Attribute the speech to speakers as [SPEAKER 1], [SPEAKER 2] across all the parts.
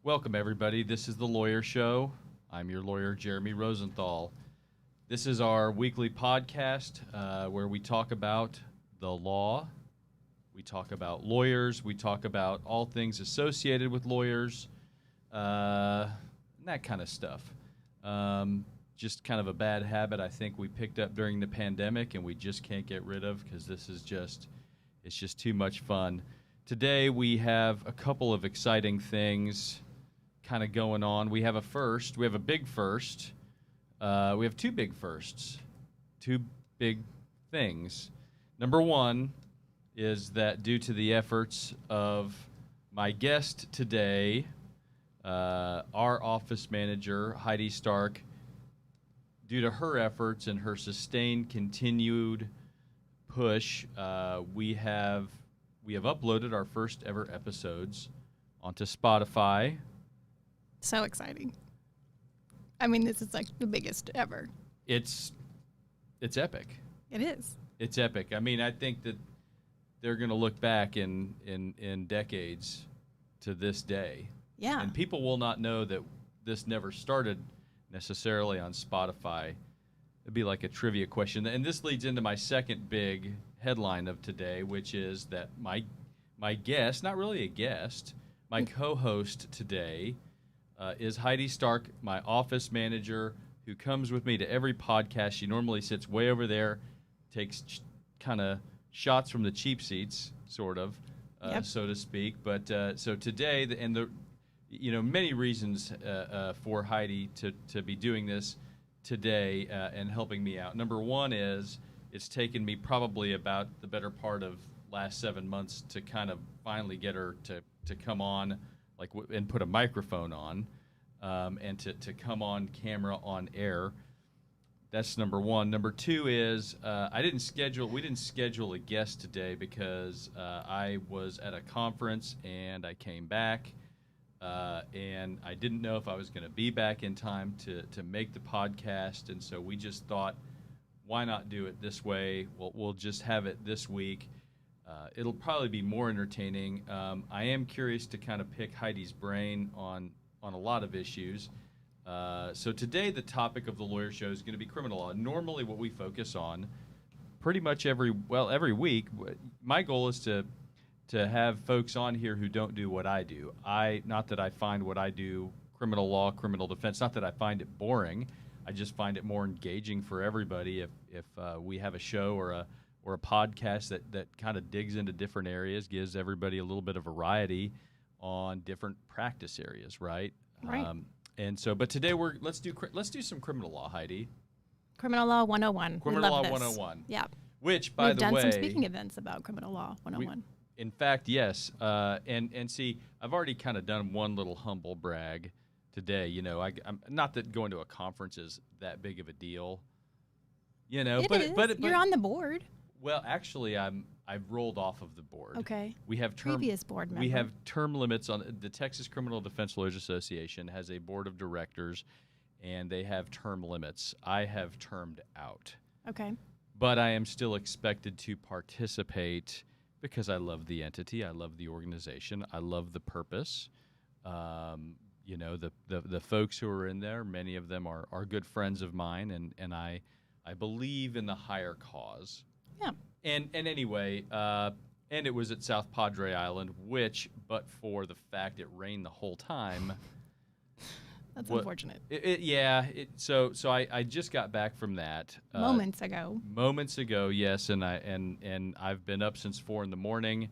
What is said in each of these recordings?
[SPEAKER 1] Welcome, everybody. This is The Lawyer Show. I'm your lawyer, Jeremy Rosenthal. This is our weekly podcast where we talk about the law, we talk about lawyers, we talk about all things associated with lawyers, and that kind of stuff. Just kind of a bad habit I think we picked up during the pandemic and we just can't get rid of because it's just too much fun. Today we have a couple of exciting things kind of going on. We have a first. We have a big first. We have two big firsts. Two big things. Number one is that due to the efforts of my guest today, our office manager, Heidi Stark, due to her efforts and her sustained, continued push, we have uploaded our first ever episodes onto Spotify.
[SPEAKER 2] So exciting. I mean, this is like the biggest ever.
[SPEAKER 1] It's epic.
[SPEAKER 2] It is.
[SPEAKER 1] It's epic. I mean, I think that they're going to look back in decades to this day.
[SPEAKER 2] Yeah.
[SPEAKER 1] And people will not know that this never started necessarily on Spotify. It'd be like a trivia question. And this leads into my second big headline of today, which is that my guest, not really a guest, my co-host today is Heidi Stark, my office manager, who comes with me to every podcast. She normally sits way over there, takes kind of shots from the cheap seats, sort of, so to speak. But so today, many reasons for Heidi to be doing this today and helping me out. Number one is it's taken me probably about the better part of last 7 months to kind of finally get her to come on and put a microphone on and to come on camera on air. That's number one. Number two is we didn't schedule a guest today because I was at a conference and I came back and I didn't know if I was going to be back in time to make the podcast, and so we just thought, why not do it this way? We'll just have it this week. It'll probably be more entertaining. I am curious to kind of pick Heidi's brain on a lot of issues. So today the topic of the Lawyer Show is going to be criminal law. Normally what we focus on pretty much every week, my goal is to have folks on here who don't do what I do. Not that I find what I do, criminal law, criminal defense, not that I find it boring. I just find it more engaging for everybody if we have a show or a podcast that kind of digs into different areas, gives everybody a little bit of variety on different practice areas, right?
[SPEAKER 2] Right.
[SPEAKER 1] But today let's do some criminal law, Heidi.
[SPEAKER 2] Criminal Law 101.
[SPEAKER 1] Criminal Law 101.
[SPEAKER 2] Yeah.
[SPEAKER 1] Which, by the way,
[SPEAKER 2] we've done some speaking events about Criminal Law 101.
[SPEAKER 1] In fact, yes. And see, I've already kind of done one little humble brag today. You know, I'm not that going to a conference is that big of a deal. You know, but
[SPEAKER 2] you're on the board.
[SPEAKER 1] Well, actually, I've rolled off of the board.
[SPEAKER 2] Okay.
[SPEAKER 1] We have
[SPEAKER 2] previous board member.
[SPEAKER 1] We have term limits on the Texas Criminal Defense Lawyers Association has a board of directors, and they have term limits. I have termed out.
[SPEAKER 2] Okay.
[SPEAKER 1] But I am still expected to participate because I love the entity, I love the organization, I love the purpose. You know, the folks who are in there, many of them are good friends of mine, and I believe in the higher cause.
[SPEAKER 2] Yeah.
[SPEAKER 1] And anyway, and it was at South Padre Island, which, but for the fact it rained the whole time.
[SPEAKER 2] That's unfortunate.
[SPEAKER 1] So I just got back from that.
[SPEAKER 2] Moments ago.
[SPEAKER 1] Moments ago, yes, and I've been up since 4 a.m.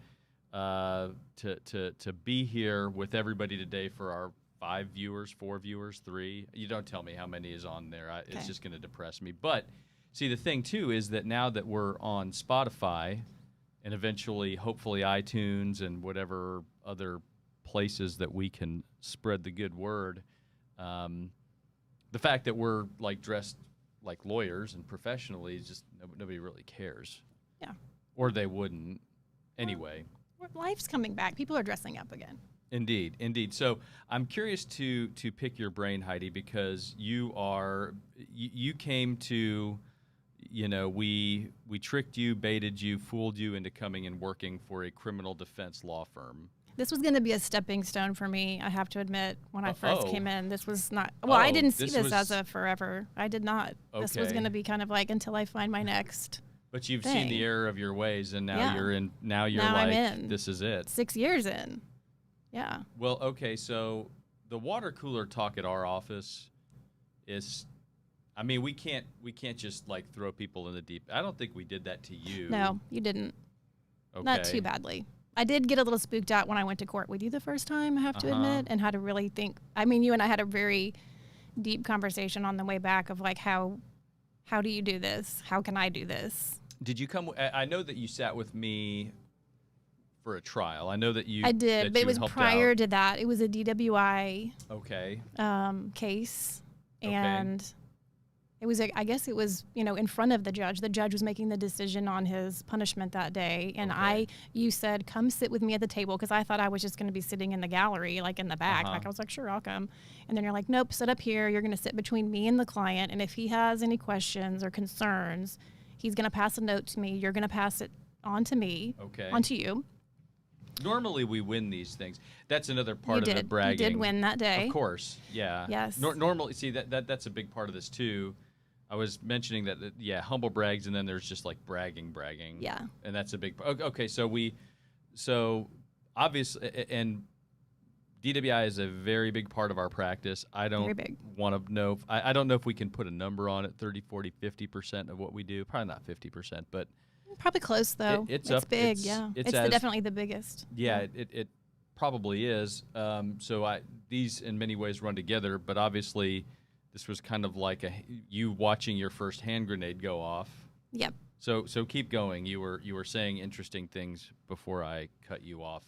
[SPEAKER 1] To be here with everybody today for our 5 viewers, 4 viewers, 3. You don't tell me how many is on there. It's just going to depress me. But see, the thing too is that now that we're on Spotify, and eventually, hopefully, iTunes and whatever other places that we can spread the good word. The fact that we're like dressed like lawyers and professionally is just nobody really cares.
[SPEAKER 2] Yeah.
[SPEAKER 1] Or they wouldn't. Anyway.
[SPEAKER 2] Life's coming back. People are dressing up again.
[SPEAKER 1] Indeed. So I'm curious to pick your brain, Heidi, because you came to, you know, we tricked you, baited you, fooled you into coming and working for a criminal defense law firm.
[SPEAKER 2] This was going to be a stepping stone for me, I have to admit, when I first came in. This was not, I didn't see this as a forever. I did not. Okay. This was going to be kind of like until I find my next
[SPEAKER 1] But you've
[SPEAKER 2] thing.
[SPEAKER 1] seen the error of your ways, and now
[SPEAKER 2] Yeah.
[SPEAKER 1] you're in. Now you're
[SPEAKER 2] Now
[SPEAKER 1] like,
[SPEAKER 2] I'm in.
[SPEAKER 1] this is it.
[SPEAKER 2] 6 years in. Yeah.
[SPEAKER 1] Well, okay, so the water cooler talk at our office is, I mean, we can't just like throw people in the deep. I don't think we did that to you.
[SPEAKER 2] No, you didn't.
[SPEAKER 1] Okay.
[SPEAKER 2] Not too badly. I did get a little spooked out when I went to court with you the first time, I have to admit, and had to really think. I mean, you and I had a very deep conversation on the way back of like, how do you do this? How can I do this?
[SPEAKER 1] Did you come? I know that you sat with me for a trial. I know that you.
[SPEAKER 2] I did, but it was prior
[SPEAKER 1] out.
[SPEAKER 2] to that. It was a DWI
[SPEAKER 1] Okay.
[SPEAKER 2] Case, and it was, I guess it was, in front of the judge. The judge was making the decision on his punishment that day, and you said, come sit with me at the table, because I thought I was just going to be sitting in the gallery, like in the back. Like I was like, sure, I'll come. And then you're like, nope, sit up here. You're going to sit between me and the client, and if he has any questions or concerns, he's going to pass a note to me. You're going to pass it on to me, on to you.
[SPEAKER 1] Normally we win these things. That's another part of the bragging.
[SPEAKER 2] You did win that day.
[SPEAKER 1] Of course, yeah.
[SPEAKER 2] Yes.
[SPEAKER 1] Normally, see, that's a big part of this too. I was mentioning that, humble brags, and then there's just like bragging.
[SPEAKER 2] Yeah.
[SPEAKER 1] And that's a big. Okay, so obviously, and DWI is a very big part of our practice. I don't want to know. I don't know if we can put a number on it, 30, 40, 50% of what we do. Probably not 50%, but.
[SPEAKER 2] Probably close, though.
[SPEAKER 1] It's
[SPEAKER 2] big, yeah. It's definitely the biggest.
[SPEAKER 1] Yeah, it probably is. So these, in many ways, run together, but obviously this was kind of like you watching your first hand grenade go off.
[SPEAKER 2] Yep.
[SPEAKER 1] So keep going. You were saying interesting things before I cut you off.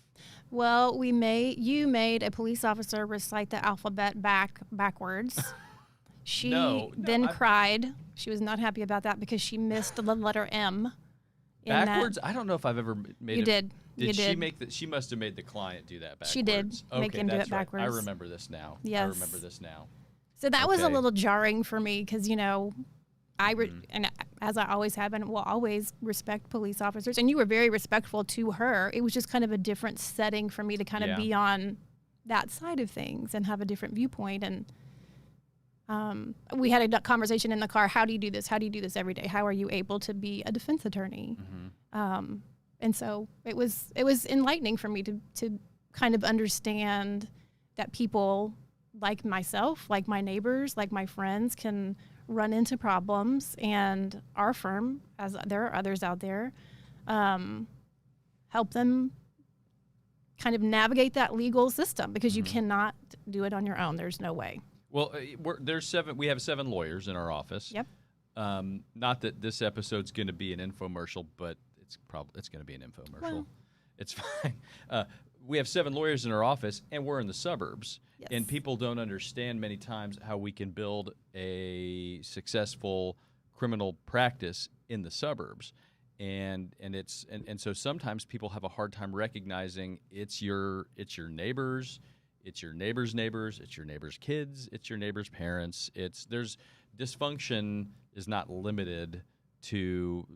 [SPEAKER 2] Well, you made a police officer recite the alphabet backwards. She cried. She was not happy about that because she missed the letter M.
[SPEAKER 1] Backwards? I don't know if I've ever made it.
[SPEAKER 2] You did.
[SPEAKER 1] She must have made the client do that backwards.
[SPEAKER 2] She did make him do it backwards.
[SPEAKER 1] I remember this now.
[SPEAKER 2] Yes.
[SPEAKER 1] I remember this now.
[SPEAKER 2] So that was a little jarring for me because, and as I always have and will always respect police officers, and you were very respectful to her. It was just kind of a different setting for me to kind of be on that side of things and have a different viewpoint. And we had a conversation in the car. How do you do this? How do you do this every day? How are you able to be a defense attorney? And so it was enlightening for me to kind of understand that people like myself, like my neighbors, like my friends can run into problems, and our firm, as there are others out there, help them kind of navigate that legal system, because you cannot do it on your own. There's no way.
[SPEAKER 1] Well, we have 7 lawyers in our office.
[SPEAKER 2] Yep.
[SPEAKER 1] Not that this episode's going to be an infomercial, but it's going to be an infomercial.
[SPEAKER 2] Well.
[SPEAKER 1] It's fine. We have 7 lawyers in our office, and we're in the suburbs.
[SPEAKER 2] Yes.
[SPEAKER 1] And people don't understand many times how we can build a successful criminal practice in the suburbs. And so sometimes people have a hard time recognizing it's your neighbors, it's your neighbor's neighbors, it's your neighbor's kids, it's your neighbor's parents. There's dysfunction is not limited to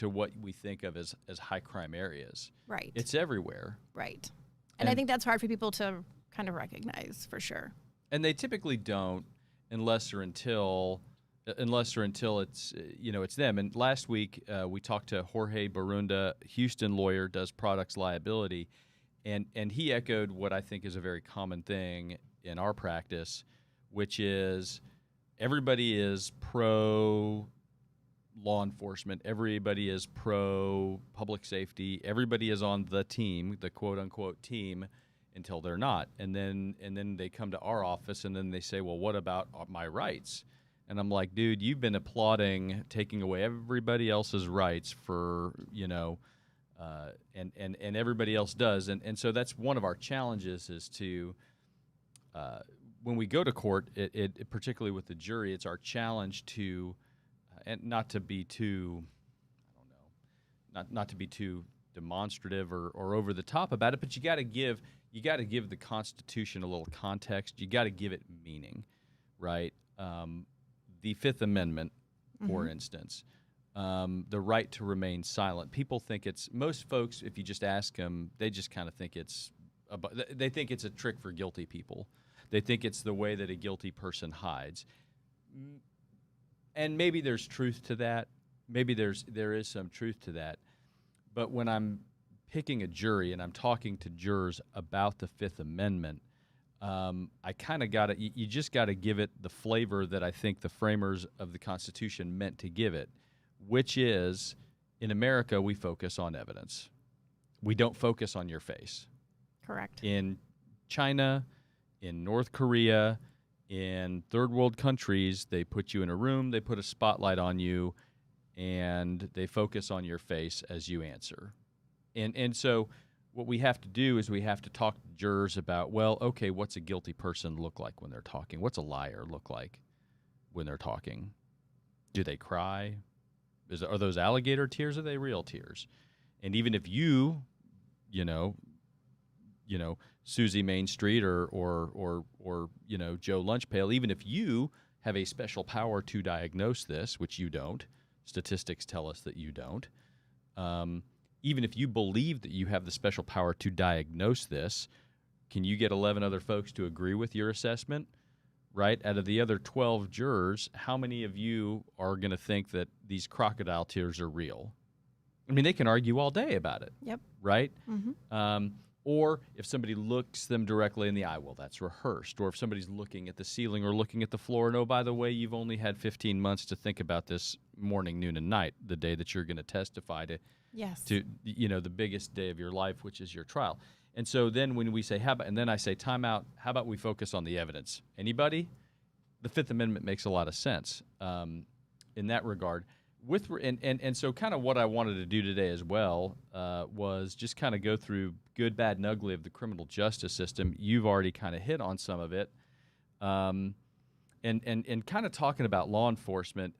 [SPEAKER 1] what we think of as high crime areas.
[SPEAKER 2] Right.
[SPEAKER 1] It's everywhere.
[SPEAKER 2] Right. And I think that's hard for people to kind of recognize, for sure.
[SPEAKER 1] And they typically don't unless or until it's it's them. And last week we talked to Jorge Barunda, Houston lawyer, does products liability, and he echoed what I think is a very common thing in our practice, which is everybody is pro law enforcement, everybody is pro public safety, everybody is on the team, the quote unquote team, until they're not. And then they come to our office and then they say, well, what about my rights? And I'm like, dude, you've been applauding taking away everybody else's rights for, and everybody else does. And so that's one of our challenges is to, when we go to court, it particularly with the jury, it's our challenge to, and not to be too, not to be too demonstrative or over the top about it, but you got to give the Constitution a little context. You got to give it meaning, right? The Fifth Amendment, for instance, the right to remain silent. People think most folks, if you just ask them, they just kind of think it's they think it's a trick for guilty people. They think it's the way that a guilty person hides. And maybe there's truth to that. Maybe there is some truth to that. But when I'm picking a jury and I'm talking to jurors about the Fifth Amendment, I kind of got to, you just got to give it the flavor that I think the framers of the Constitution meant to give it, which is, in America, we focus on evidence. We don't focus on your face.
[SPEAKER 2] Correct.
[SPEAKER 1] In China, in North Korea, in third world countries, they put you in a room, they put a spotlight on you, and they focus on your face as you answer. And so what we have to do is we have to talk to jurors about, well, okay, what's a guilty person look like when they're talking? What's a liar look like when they're talking? Do they cry? Are those alligator tears? Or are they real tears? And even if you know, Susie Main Street or Joe Lunchpail, even if you have a special power to diagnose this, which you don't, statistics tell us that you don't. Even if you believe that you have the special power to diagnose this, can you get 11 other folks to agree with your assessment? Right? Out of the other 12 jurors, how many of you are going to think that these crocodile tears are real? I mean, they can argue all day about it.
[SPEAKER 2] Yep.
[SPEAKER 1] Right?
[SPEAKER 2] Mm-hmm.
[SPEAKER 1] Or if somebody looks them directly in the eye, well, that's rehearsed. Or if somebody's looking at the ceiling or looking at the floor, and, oh, by the way, you've only had 15 months to think about this morning, noon, and night, the day that you're going to testify to, the biggest day of your life, which is your trial. And so then when we say, and then I say, time out, how about we focus on the evidence? Anybody? The Fifth Amendment makes a lot of sense in that regard. And so kind of what I wanted to do today as well was just kind of go through good, bad, and ugly of the criminal justice system. You've already kind of hit on some of it. And kind of talking about law enforcement,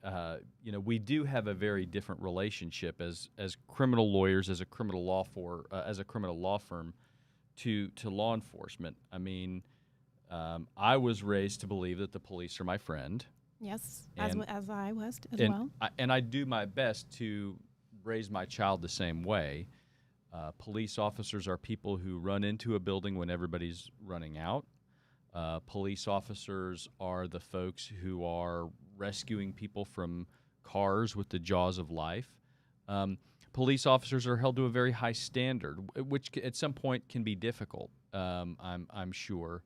[SPEAKER 1] we do have a very different relationship as criminal lawyers, as a criminal law firm to law enforcement. I mean, I was raised to believe that the police are my friend.
[SPEAKER 2] Yes, as I was as well.
[SPEAKER 1] And I do my best to raise my child the same way. Police officers are people who run into a building when everybody's running out. Police officers are the folks who are rescuing people from cars with the jaws of life. Police officers are held to a very high standard, which at some point can be difficult, I'm sure,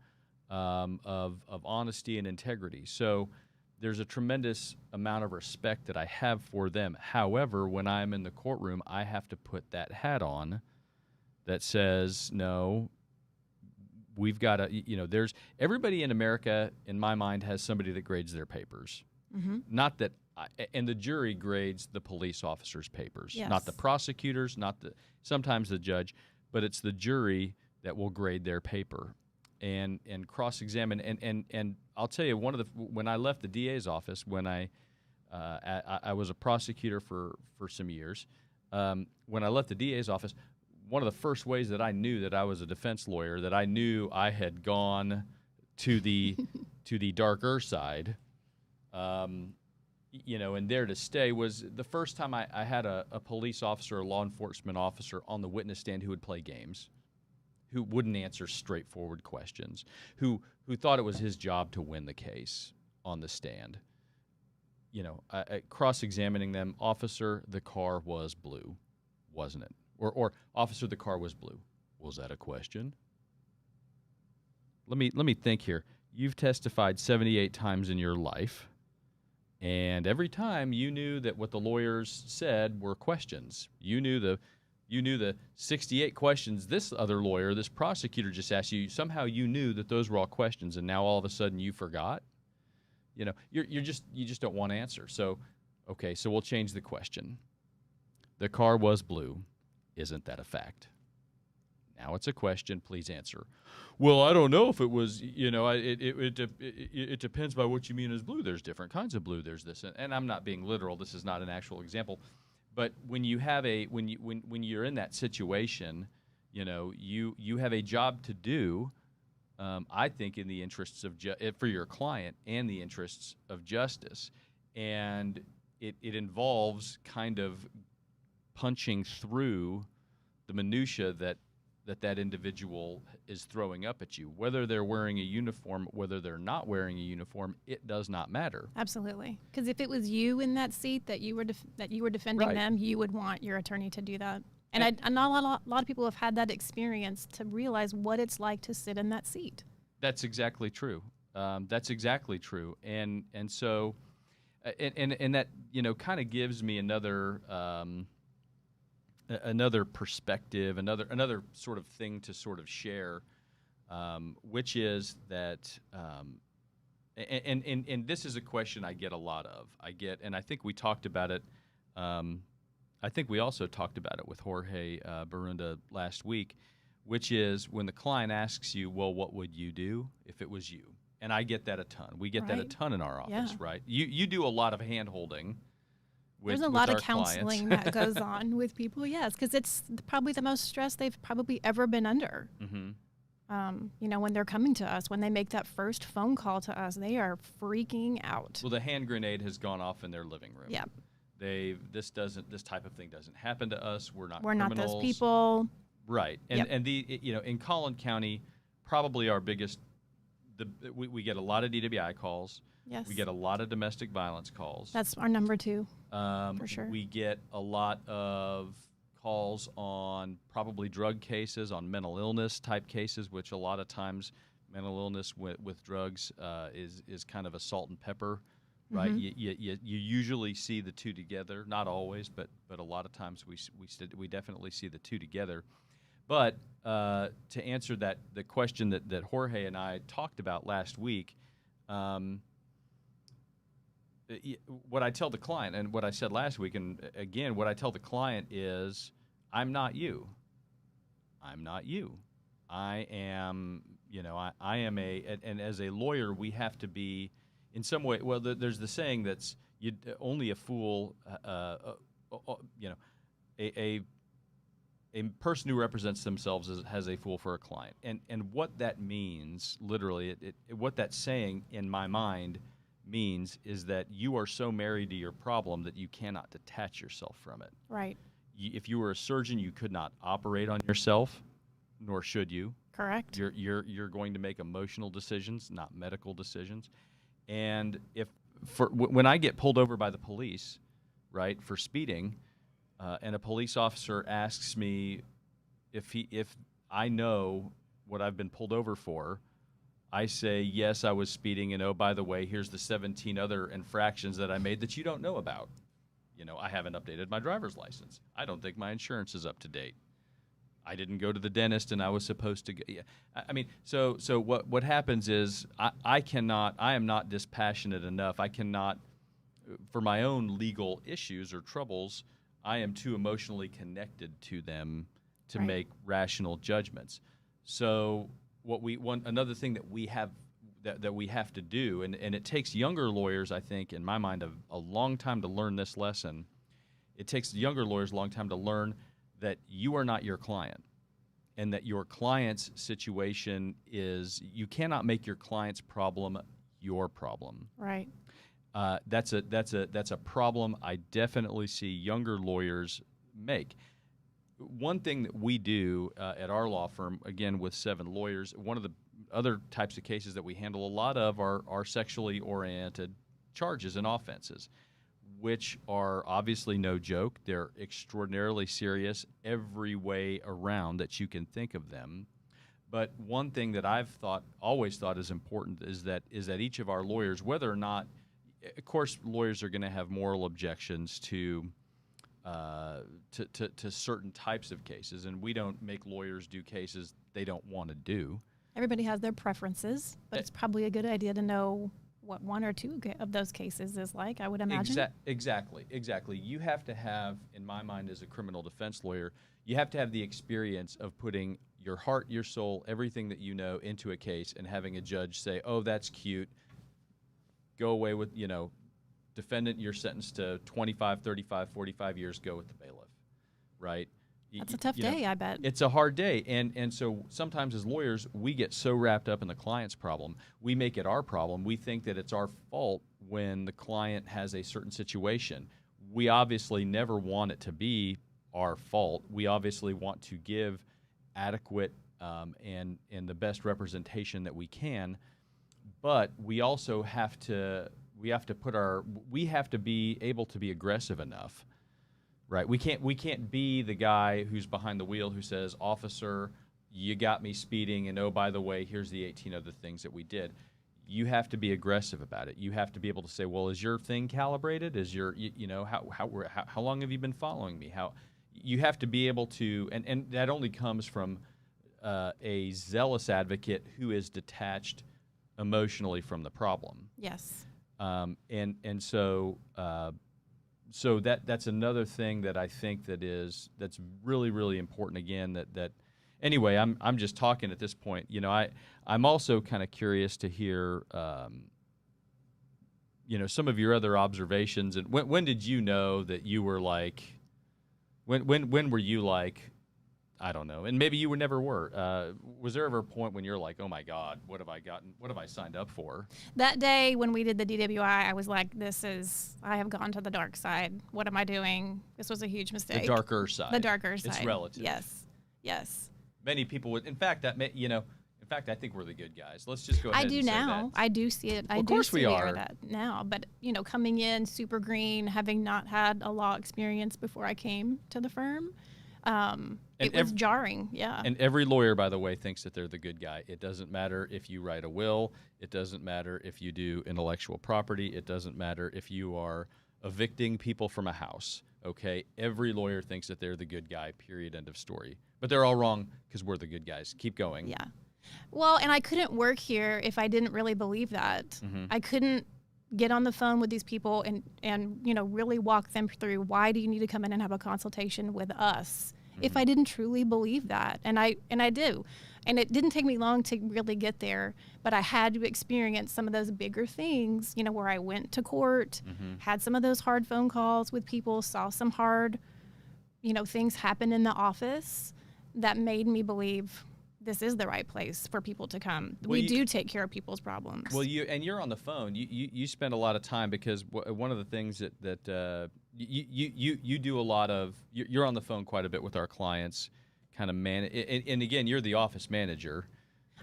[SPEAKER 1] of honesty and integrity. So there's a tremendous amount of respect that I have for them. However, when I'm in the courtroom, I have to put that hat on that says, no, we've got to, there's everybody in America, in my mind, has somebody that grades their papers.
[SPEAKER 2] Mm-hmm.
[SPEAKER 1] Not that, and the jury grades the police officers' papers,
[SPEAKER 2] yes.
[SPEAKER 1] Not the prosecutors, sometimes the judge, but it's the jury that will grade their paper. And cross-examine, and I'll tell you, when I left the DA's office, when I was a prosecutor for some years, when I left the DA's office, one of the first ways that I knew that I was a defense lawyer, that I knew I had gone to the darker side, and there to stay, was the first time I had a police officer, a law enforcement officer on the witness stand who would play games, who wouldn't answer straightforward questions, who thought it was his job to win the case on the stand. Cross-examining them, officer, the car was blue, wasn't it? Or officer, the car was blue. Was that a question? Let me think here. You've testified 78 times in your life, and every time you knew that what the lawyers said were questions. You knew the 68 questions this other lawyer, this prosecutor just asked you. Somehow you knew that those were all questions, and now all of a sudden you forgot. You just don't want to answer. So, okay, so we'll change the question. The car was blue. Isn't that a fact? Now it's a question. Please answer. Well, I don't know if it was. It depends by what you mean as blue. There's different kinds of blue. There's this, and I'm not being literal. This is not an actual example. But when you have when you're in that situation, you have a job to do. I think in the interests of for your client and the interests of justice, and it involves kind of punching through the minutia that that individual is throwing up at you. Whether they're wearing a uniform, whether they're not wearing a uniform, it does not matter.
[SPEAKER 2] Absolutely. Because if it was you in that seat that you were defending
[SPEAKER 1] Right.
[SPEAKER 2] them, you would want your attorney to do that. And I know a lot of people have had that experience to realize what it's like to sit in that seat.
[SPEAKER 1] That's exactly true. That's exactly true. And so, and that, kind of gives me another perspective, another sort of thing to sort of share, which is that, and this is a question I get a lot of. And I think we talked about it. I think we also talked about it with Jorge Barunda last week, which is when the client asks you, well, what would you do if it was you? And I get that a ton. We get that a ton in our office,
[SPEAKER 2] Yeah.
[SPEAKER 1] right? You do a lot of hand-holding with
[SPEAKER 2] There's a lot
[SPEAKER 1] our
[SPEAKER 2] of counseling
[SPEAKER 1] clients.
[SPEAKER 2] that goes on with people, yes, because it's probably the most stress they've probably ever been under.
[SPEAKER 1] Mm-hmm.
[SPEAKER 2] When they're coming to us, when they make that first phone call to us, they are freaking out.
[SPEAKER 1] Well, the hand grenade has gone off in their living room.
[SPEAKER 2] Yeah.
[SPEAKER 1] This type of thing doesn't happen to us. We're not
[SPEAKER 2] not
[SPEAKER 1] criminals.
[SPEAKER 2] those people.
[SPEAKER 1] Right. And in Collin County, probably our biggest, we get a lot of DWI calls.
[SPEAKER 2] Yes.
[SPEAKER 1] We get a lot of domestic violence calls.
[SPEAKER 2] That's our number 2. For sure.
[SPEAKER 1] We get a lot of calls on probably drug cases, on mental illness type cases, which a lot of times mental illness with drugs is kind of a salt and pepper, right?
[SPEAKER 2] Mm-hmm.
[SPEAKER 1] You usually see the two together, not always, but a lot of times we definitely see the two together. But to answer the question that Jorge and I talked about last week, what I tell the client and what I said last week, and again, what I tell the client is, I'm not you. I'm not you. I am, I am and as a lawyer, we have to be in some way, well, there's the saying that's only a fool, a person who represents themselves has a fool for a client. And what that means, literally, what that saying in my mind means is that you are so married to your problem that you cannot detach yourself from it.
[SPEAKER 2] Right.
[SPEAKER 1] If you were a surgeon, you could not operate on yourself, nor should you.
[SPEAKER 2] Correct.
[SPEAKER 1] You're going to make emotional decisions, not medical decisions. And when I get pulled over by the police, right, for speeding, and a police officer asks me if I know what I've been pulled over for, I say, yes, I was speeding, and oh, by the way, here's the 17 other infractions that I made that you don't know about. I haven't updated my driver's license. I don't think my insurance is up to date. I didn't go to the dentist, and I was supposed to go. Yeah. I mean, so what happens is I am not dispassionate enough. I cannot, for my own legal issues or troubles, I am too emotionally connected to them to make rational judgments. So another thing that we have to do, and it takes younger lawyers, I think, in my mind, a long time to learn this lesson. It takes younger lawyers a long time to learn that you are not your client, and that your client's situation is, you cannot make your client's problem your problem.
[SPEAKER 2] Right.
[SPEAKER 1] That's a problem I definitely see younger lawyers make. One thing that we do at our law firm, again with 7 lawyers, one of the other types of cases that we handle a lot of are sexually oriented charges and offenses, which are obviously no joke. They're extraordinarily serious every way around that you can think of them. But one thing that I've always thought is important is that each of our lawyers, whether or not, of course, lawyers are going to have moral objections to certain types of cases, and we don't make lawyers do cases they don't want to do.
[SPEAKER 2] Everybody has their preferences, but it's probably a good idea to know what 1 or 2 of those cases is like, I would imagine.
[SPEAKER 1] Exactly. You have to have, in my mind, as a criminal defense lawyer, you have to have the experience of putting your heart, your soul, everything that you know into a case and having a judge say, oh, that's cute, go away with, defendant, you're sentenced to 25, 35, 45 years, go with the bailiff, right?
[SPEAKER 2] That's a tough day, I bet.
[SPEAKER 1] It's a hard day. And so sometimes as lawyers, we get so wrapped up in the client's problem, we make it our problem. We think that it's our fault when the client has a certain situation. We obviously never want it to be our fault. We obviously want to give adequate and the best representation that we can. But we also have to we have to be able to be aggressive enough, right? We can't be the guy who's behind the wheel who says, "Officer, you got me speeding, and oh, by the way, here's the 18 other things that we did." You have to be aggressive about it. You have to be able to say, "Well, is your thing calibrated? Is your how long have you been following me? How?" You have to be able to, and that only comes from a zealous advocate who is detached emotionally from the problem.
[SPEAKER 2] Yes.
[SPEAKER 1] So that's another thing that I think that's really, really important. Again, that anyway, I'm just talking at this point. I'm also kind of curious to hear some of your other observations. And when did you know that you were like, when were you like, I don't know, and maybe you never were. Was there ever a point when you're like, oh my God, what have I gotten? What have I signed up for?
[SPEAKER 2] That day when we did the DWI, I was like, I have gone to the dark side. What am I doing? This was a huge mistake.
[SPEAKER 1] The darker side.
[SPEAKER 2] The darker side.
[SPEAKER 1] It's relative.
[SPEAKER 2] Yes.
[SPEAKER 1] Many people would. In fact, I think we're the good guys. Let's just go ahead.
[SPEAKER 2] I do
[SPEAKER 1] and
[SPEAKER 2] now.
[SPEAKER 1] say that.
[SPEAKER 2] I do see it.
[SPEAKER 1] Of course we are.
[SPEAKER 2] That now. But coming in super green, having not had a law experience before I came to the firm. It was jarring, yeah.
[SPEAKER 1] And every lawyer, by the way, thinks that they're the good guy. It doesn't matter if you write a will. It doesn't matter if you do intellectual property. It doesn't matter if you are evicting people from a house, okay? Every lawyer thinks that they're the good guy, period, end of story. But they're all wrong because we're the good guys. Keep going.
[SPEAKER 2] Yeah. Well, and I couldn't work here if I didn't really believe that.
[SPEAKER 1] Mm-hmm.
[SPEAKER 2] I couldn't get on the phone with these people and really walk them through why do you need to come in and have a consultation with us if I didn't truly believe that. And I do. And it didn't take me long to really get there, but I had to experience some of those bigger things, where I went to court, had some of those hard phone calls with people, saw some hard, things happen in the office that made me believe this is the right place for people to come.
[SPEAKER 1] Well,
[SPEAKER 2] we do take care of people's problems.
[SPEAKER 1] Well, you're on the phone. You spend a lot of time because one of the things that you do a lot of. You're on the phone quite a bit with our clients, kind of and again, you're the office manager.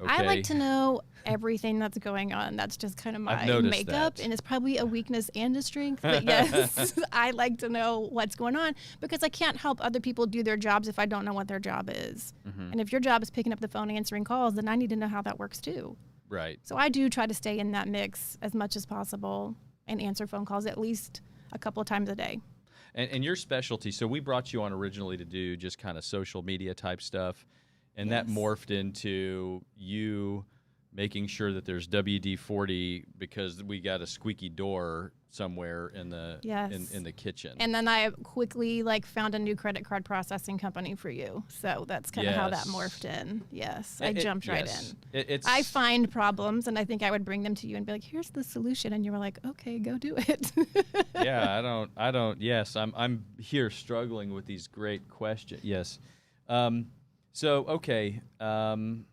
[SPEAKER 1] Okay?
[SPEAKER 2] I like to know everything that's going on. That's just kind of my makeup, and it's probably a weakness and a strength. But yes, I like to know what's going on because I can't help other people do their jobs if I don't know what their job is. And if your job is picking up the phone, answering calls, then I need to know how that works too.
[SPEAKER 1] Right.
[SPEAKER 2] So I do try to stay in that mix as much as possible and answer phone calls at least a couple of times a day.
[SPEAKER 1] And your specialty, so we brought you on originally to do just kind of social media type stuff. And that morphed into you making sure that there's WD-40 because we got a squeaky door somewhere in the in the kitchen.
[SPEAKER 2] And then I quickly found a new credit card processing company for you. So that's kind of how that morphed in. Yes, I jumped right in. I find problems and I think I would bring them to you and be like, "Here's the solution," and you were like, "Okay, go do it."
[SPEAKER 1] Yeah, I don't. Yes, I'm here struggling with these great questions. Yes. So, okay, my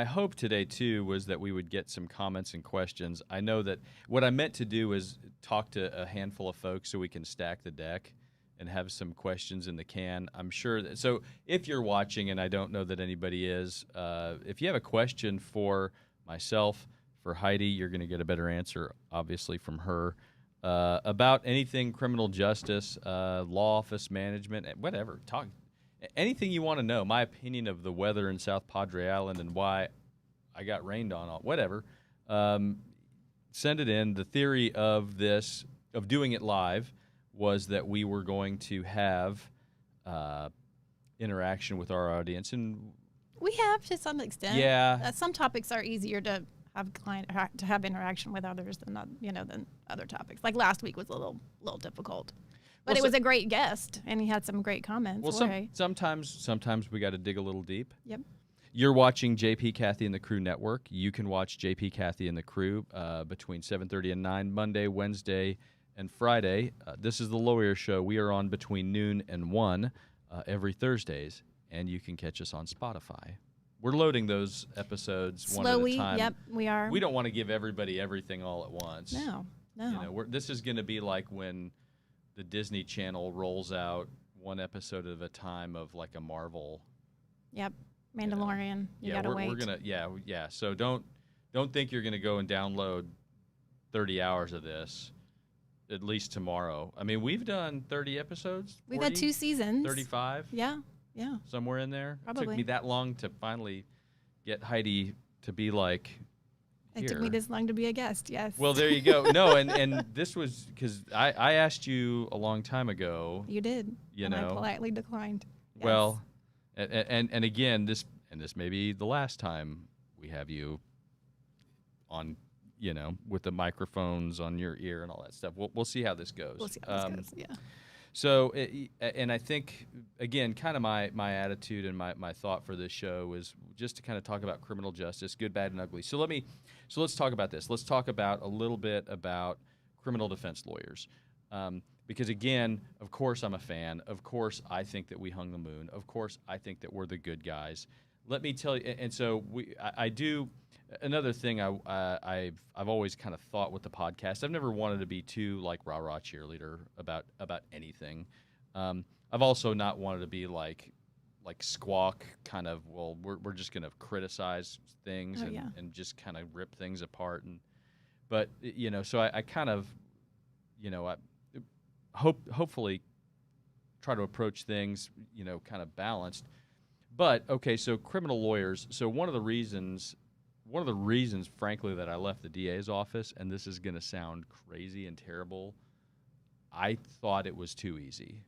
[SPEAKER 1] hope today, too, was that we would get some comments and questions. I know that what I meant to do is talk to a handful of folks so we can stack the deck and have some questions in the can. I'm sure that, so if you're watching, and I don't know that anybody is, if you have a question for myself, for Heidi, you're going to get a better answer, obviously, from her, about anything criminal justice, law office management, whatever, talk. Anything you want to know, my opinion of the weather in South Padre Island and why I got rained on, whatever, send it in. The theory of doing it live, was that we were going to have interaction with our audience. And
[SPEAKER 2] we have to some extent.
[SPEAKER 1] Yeah.
[SPEAKER 2] Some topics are easier to have interaction with others than other topics. Like last week was a little difficult. But it was a great guest, and he had some great comments.
[SPEAKER 1] Well, sometimes we got to dig a little deep.
[SPEAKER 2] Yep.
[SPEAKER 1] You're watching JP, Kathy, and the Crew Network. You can watch JP, Kathy, and the Crew between 7:30 and 9, Monday, Wednesday, and Friday. This is the Lawyer Show. We are on between noon and 1 every Thursdays, and you can catch us on Spotify. We're loading those episodes
[SPEAKER 2] slowly,
[SPEAKER 1] one at a time.
[SPEAKER 2] Yep, we are.
[SPEAKER 1] We don't want to give everybody everything all at once.
[SPEAKER 2] No.
[SPEAKER 1] This is going to be like when the Disney Channel rolls out one episode at a time of like a Marvel
[SPEAKER 2] Yep. Mandalorian. You gotta wait.
[SPEAKER 1] We're gonna So don't think you're gonna go and download 30 hours of this at least tomorrow. I mean, we've done 30 episodes.
[SPEAKER 2] We've had 2 seasons.
[SPEAKER 1] 35.
[SPEAKER 2] Yeah.
[SPEAKER 1] Somewhere in there.
[SPEAKER 2] Probably.
[SPEAKER 1] It took me that long to finally get Heidi to be like.
[SPEAKER 2] It took me this long to be a guest. Yes.
[SPEAKER 1] Well, there you go. No, and this was because I asked you a long time ago.
[SPEAKER 2] You did. I politely declined. Yes.
[SPEAKER 1] Well, and again, this may be the last time we have you on, with the microphones on your ear and all that stuff. We'll see how this goes.
[SPEAKER 2] We'll see how this goes. Yeah.
[SPEAKER 1] So, and I think, again, kind of my attitude and my thought for this show is just to kind of talk about criminal justice, good, bad, and ugly. So let's talk about this. Let's talk about a little bit about criminal defense lawyers. Because, again, of course I'm a fan. Of course I think that we hung the moon. Of course I think that we're the good guys. Let me tell you, and so I do. Another thing I've always kind of thought with the podcast, I've never wanted to be too like rah-rah cheerleader about anything. I've also not wanted to be like squawk kind of, well, we're just going to criticize things and just kind of rip things apart. But so I kind of, I hopefully try to approach things, kind of balanced. But okay, so criminal lawyers. So one of the reasons, frankly, that I left the DA's office, and this is going to sound crazy and terrible, I thought it was too easy.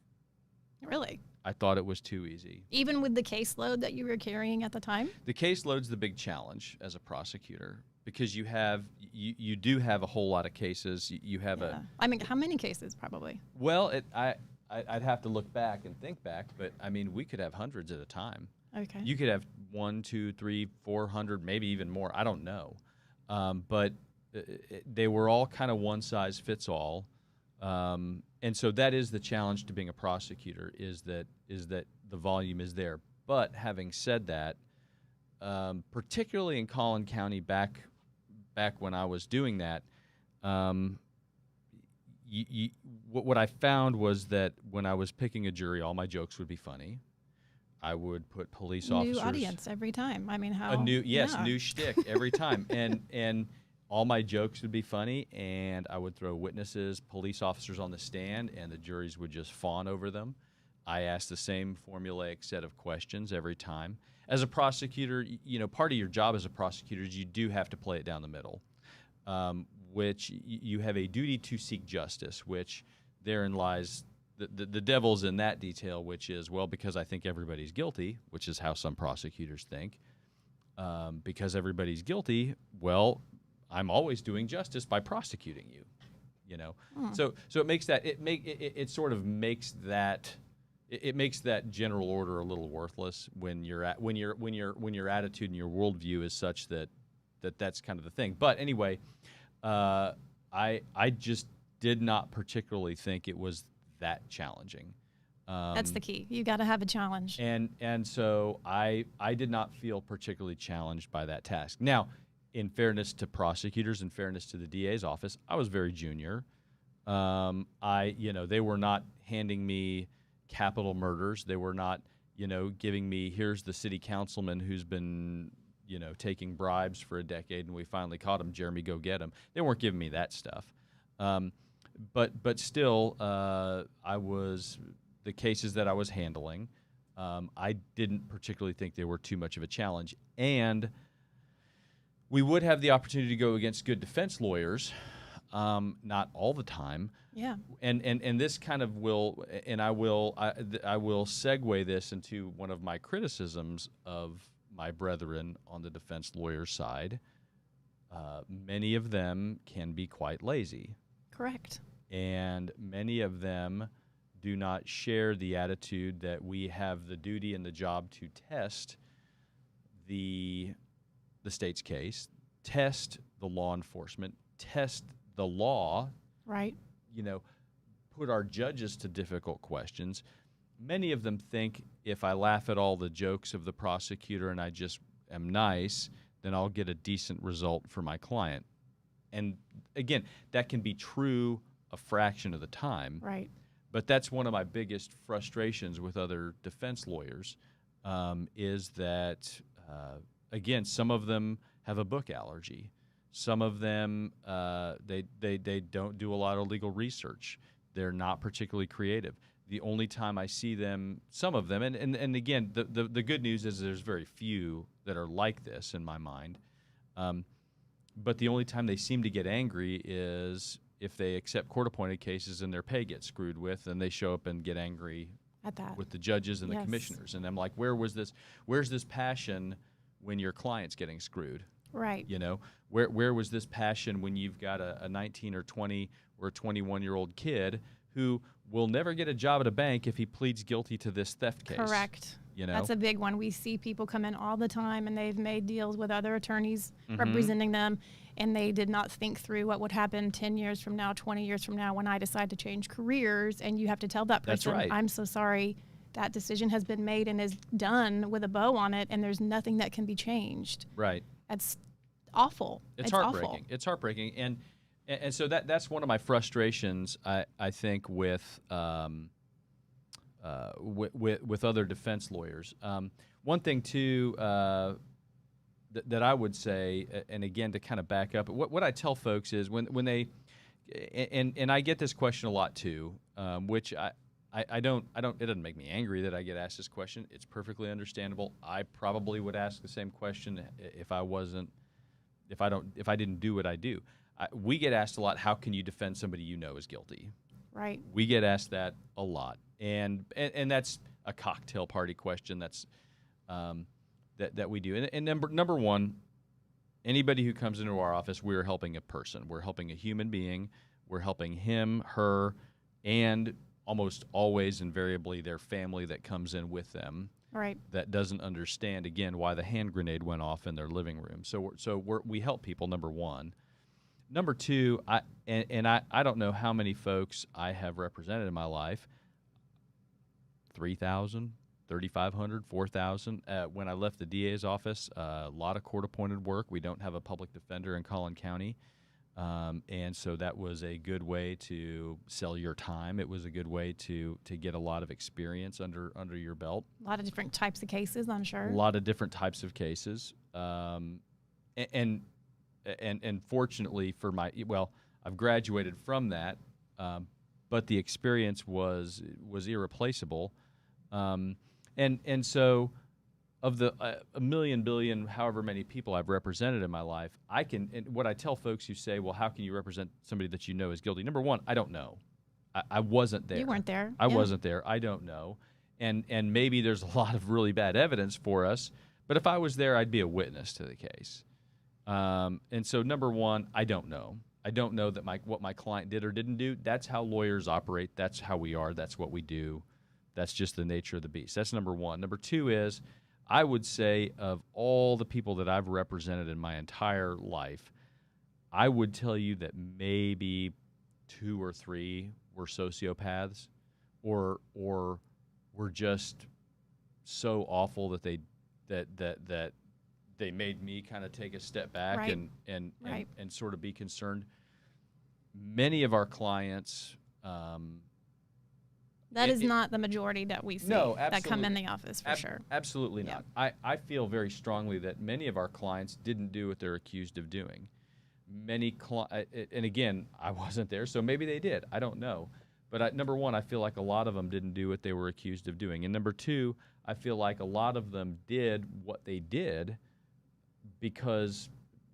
[SPEAKER 2] Really?
[SPEAKER 1] I thought it was too easy.
[SPEAKER 2] Even with the caseload that you were carrying at the time?
[SPEAKER 1] The caseload's the big challenge as a prosecutor because you do have a whole lot of cases. You have
[SPEAKER 2] I mean, how many cases probably?
[SPEAKER 1] Well, I'd have to look back and think back, but I mean, we could have hundreds at a time.
[SPEAKER 2] Okay.
[SPEAKER 1] You could have 1, 2, 3, 400, maybe even more. I don't know. But they were all kind of one size fits all. And so that is the challenge to being a prosecutor is that the volume is there. But having said that, particularly in Collin County back when I was doing that, what I found was that when I was picking a jury, all my jokes would be funny. I would put police officers.
[SPEAKER 2] New audience every time. I mean, how?
[SPEAKER 1] New shtick every time, and all my jokes would be funny, and I would throw witnesses, police officers on the stand, and the juries would just fawn over them. I asked the same formulaic set of questions every time. As a prosecutor, part of your job as a prosecutor is you do have to play it down the middle, which you have a duty to seek justice, which therein lies. The devil's in that detail, which is, well, because I think everybody's guilty, which is how some prosecutors think. Because everybody's guilty, well, I'm always doing justice by prosecuting you. So it makes that it sort of makes that it makes that general order a little worthless when your attitude and your worldview is such that's kind of the thing. But anyway, I just did not particularly think it was that challenging.
[SPEAKER 2] That's the key. You got to have a challenge.
[SPEAKER 1] And so I did not feel particularly challenged by that task. Now, in fairness to prosecutors, in fairness to the DA's office, I was very junior. They were not handing me capital murders. They were not, giving me, here's the city councilman who's been, taking bribes for a decade and we finally caught him. Jeremy, go get him. They weren't giving me that stuff. But still, the cases that I was handling, I didn't particularly think they were too much of a challenge. And we would have the opportunity to go against good defense lawyers, not all the time.
[SPEAKER 2] Yeah.
[SPEAKER 1] And this kind of will, and I will segue this into one of my criticisms of my brethren on the defense lawyer side. Many of them can be quite lazy.
[SPEAKER 2] Correct.
[SPEAKER 1] And many of them do not share the attitude that we have the duty and the job to test the state's case, test the law enforcement, test the law.
[SPEAKER 2] Right.
[SPEAKER 1] Put our judges to difficult questions. Many of them think if I laugh at all the jokes of the prosecutor and I just am nice, then I'll get a decent result for my client. And again, that can be true a fraction of the time.
[SPEAKER 2] Right.
[SPEAKER 1] But that's one of my biggest frustrations with other defense lawyers. is that, again, some of them have a book allergy. Some of them, they don't do a lot of legal research. They're not particularly creative. The only time I see them, some of them, and again, the good news is there's very few that are like this in my mind. But the only time they seem to get angry is if they accept court-appointed cases and their pay gets screwed with, and they show up and get angry
[SPEAKER 2] At that.
[SPEAKER 1] with the judges and the
[SPEAKER 2] Yes.
[SPEAKER 1] commissioners. And I'm like, where's this passion when your client's getting screwed?
[SPEAKER 2] Right.
[SPEAKER 1] You know, where was this passion when you've got a 19 or 20 or a 21-year-old kid who will never get a job at a bank if he pleads guilty to this theft case?
[SPEAKER 2] Correct.
[SPEAKER 1] You know?
[SPEAKER 2] That's a big one. We see people come in all the time, and they've made deals with other attorneys
[SPEAKER 1] Mhm.
[SPEAKER 2] representing them, and they did not think through what would happen 10 years from now, 20 years from now when I decide to change careers, and you have to tell that
[SPEAKER 1] That's
[SPEAKER 2] person,
[SPEAKER 1] right.
[SPEAKER 2] I'm so sorry, that decision has been made and is done with a bow on it, and there's nothing that can be changed.
[SPEAKER 1] Right.
[SPEAKER 2] That's awful.
[SPEAKER 1] It's
[SPEAKER 2] awful.
[SPEAKER 1] heartbreaking. It's heartbreaking. And so that's one of my frustrations, I think, with other defense lawyers. One thing, too, that I would say, and again, to kind of back up, what I tell folks is when they, and I get this question a lot, too, which it doesn't make me angry that I get asked this question. It's perfectly understandable. I probably would ask the same question if I didn't do what I do. We get asked a lot, how can you defend somebody you know is guilty?
[SPEAKER 2] Right.
[SPEAKER 1] We get asked that a lot, and that's a cocktail party question. That's that we do. And number one, anybody who comes into our office, we're helping a person. We're helping a human being. We're helping him, her, and almost always, invariably, their family that comes in with them.
[SPEAKER 2] Right.
[SPEAKER 1] That doesn't understand, again, why the hand grenade went off in their living room. So we help people, number one. Number two, I don't know how many folks I have represented in my life, 3,000, 3,500, 4,000. When I left the DA's office, a lot of court-appointed work. We don't have a public defender in Collin County. And so that was a good way to sell your time. It was a good way to get a lot of experience under your belt.
[SPEAKER 2] A lot of different types of cases, I'm sure.
[SPEAKER 1] A lot of different types of cases. And fortunately for I've graduated from that, but the experience was irreplaceable. And so of the a million, billion, however many people I've represented in my life, and what I tell folks who say, well, how can you represent somebody that you know is guilty? Number one, I don't know. I wasn't there.
[SPEAKER 2] You weren't there.
[SPEAKER 1] I wasn't there. I don't know. And maybe there's a lot of really bad evidence for us, but if I was there, I'd be a witness to the case. And so number one, I don't know. I don't know that what my client did or didn't do. That's how lawyers operate. That's how we are. That's what we do. That's just the nature of the beast. That's number one. Number two is, I would say of all the people that I've represented in my entire life, I would tell you that maybe 2 or 3 were sociopaths or were just so awful that they made me kind of take a step back
[SPEAKER 2] Right.
[SPEAKER 1] and sort of be concerned. Many of our clients,
[SPEAKER 2] That is not the majority that we see
[SPEAKER 1] No,
[SPEAKER 2] that come in the office, for sure.
[SPEAKER 1] Absolutely not. I feel very strongly that many of our clients didn't do what they're accused of doing. And again, I wasn't there, so maybe they did. I don't know. But number one, I feel like a lot of them didn't do what they were accused of doing. And number two, I feel like a lot of them did what they did because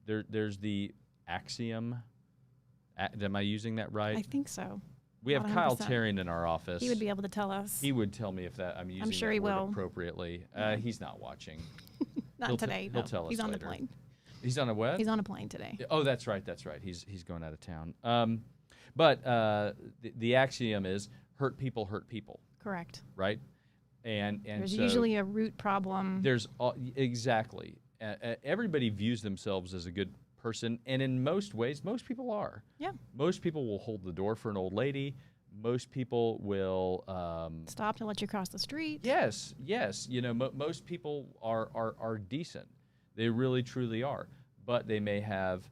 [SPEAKER 1] there's the axiom. Am I using that right?
[SPEAKER 2] I think so.
[SPEAKER 1] We have Kyle
[SPEAKER 2] 100%.
[SPEAKER 1] Taryn in our office.
[SPEAKER 2] He would be able to tell us.
[SPEAKER 1] He would tell me if I'm using
[SPEAKER 2] sure
[SPEAKER 1] that
[SPEAKER 2] he
[SPEAKER 1] word
[SPEAKER 2] will.
[SPEAKER 1] appropriately. He's not watching.
[SPEAKER 2] Not
[SPEAKER 1] he'll
[SPEAKER 2] today.
[SPEAKER 1] he'll
[SPEAKER 2] no.
[SPEAKER 1] tell us
[SPEAKER 2] He's on
[SPEAKER 1] later.
[SPEAKER 2] the plane.
[SPEAKER 1] He's on a what?
[SPEAKER 2] He's on a plane today.
[SPEAKER 1] Oh, that's right. He's going out of town. But the axiom is hurt people,
[SPEAKER 2] Correct.
[SPEAKER 1] right? And
[SPEAKER 2] There's
[SPEAKER 1] so
[SPEAKER 2] usually a root problem.
[SPEAKER 1] there's exactly everybody views themselves as a good person, and in most ways, most people are.
[SPEAKER 2] Yeah.
[SPEAKER 1] Most people will hold the door for an old lady. Most people will
[SPEAKER 2] Stop to let you cross the street.
[SPEAKER 1] Yes. You know, most people are decent. They really, truly are. But they may have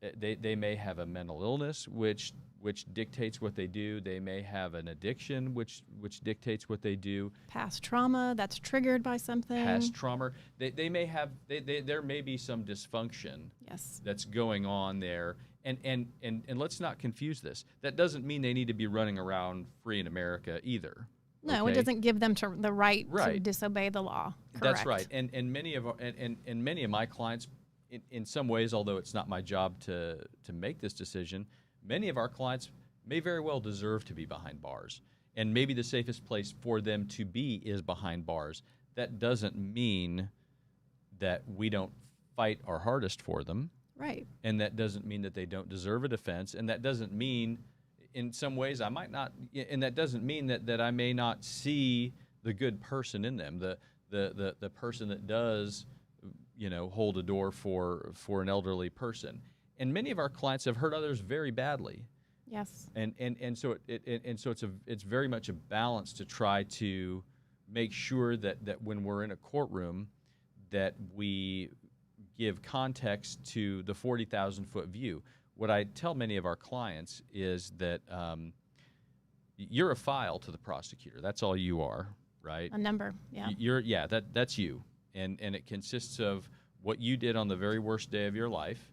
[SPEAKER 1] a mental illness, which which dictates what they do. They may have an addiction, which dictates what they do.
[SPEAKER 2] Past trauma that's triggered by something.
[SPEAKER 1] Past trauma. They may have. There may be some dysfunction.
[SPEAKER 2] Yes.
[SPEAKER 1] That's going on there. And let's not confuse this. That doesn't mean they need to be running around free in America either.
[SPEAKER 2] No,
[SPEAKER 1] okay?
[SPEAKER 2] It doesn't give them the right to disobey the law. Correct.
[SPEAKER 1] That's right. And many of my clients, in some ways, although it's not my job to make this decision, many of our clients may very well deserve to be behind bars. And maybe the safest place for them to be is behind bars. That doesn't mean that we don't fight our hardest for them.
[SPEAKER 2] Right.
[SPEAKER 1] And that doesn't mean that they don't deserve a defense. And that doesn't mean, in some ways, I might not, and that doesn't mean that I may not see the good person in them, the person that does, hold a door for an elderly person. And many of our clients have hurt others very badly.
[SPEAKER 2] Yes.
[SPEAKER 1] And so it's very much a balance to try to make sure that when we're in a courtroom that we give context to the 40,000-foot view. What I tell many of our clients is that you're a file to the prosecutor. That's all you are, right?
[SPEAKER 2] A number, yeah.
[SPEAKER 1] That's you. And it consists of what you did on the very worst day of your life.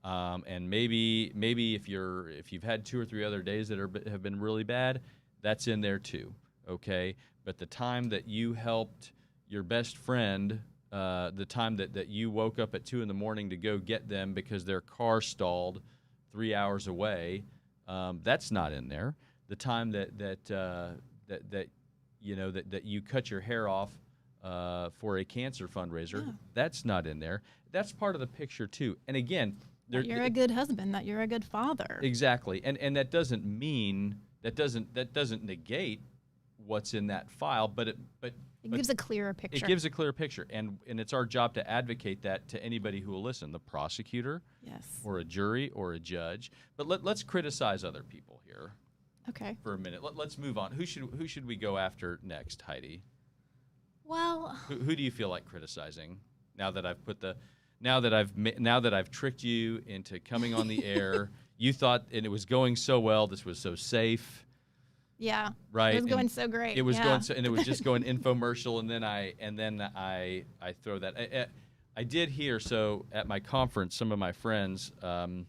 [SPEAKER 1] And maybe if you've had 2 or 3 other days that have been really bad, that's in there too, okay? But the time that you helped your best friend, the time that you woke up at 2 in the morning to go get them because their car stalled 3 hours away, that's not in there. The time that you cut your hair off for a cancer fundraiser, that's not in there. That's part of the picture too. And again,
[SPEAKER 2] that you're a good husband, that you're a good father.
[SPEAKER 1] Exactly. And that doesn't mean that doesn't negate what's in that file, but it
[SPEAKER 2] gives a clearer picture.
[SPEAKER 1] It gives a clear picture, and it's our job to advocate that to anybody who will listen, the prosecutor, or a jury, or a judge. But let's criticize other people here.
[SPEAKER 2] Okay.
[SPEAKER 1] For a minute, let's move on. Who should we go after next, Heidi?
[SPEAKER 2] Well,
[SPEAKER 1] who do you feel like criticizing now that I've tricked you into coming on the air? You thought, and it was going so well. This was so safe.
[SPEAKER 2] Yeah.
[SPEAKER 1] Right.
[SPEAKER 2] It was going so great.
[SPEAKER 1] It was going so, and it was just going infomercial, and then I throw that. I did hear, so at my conference, some of my friends, I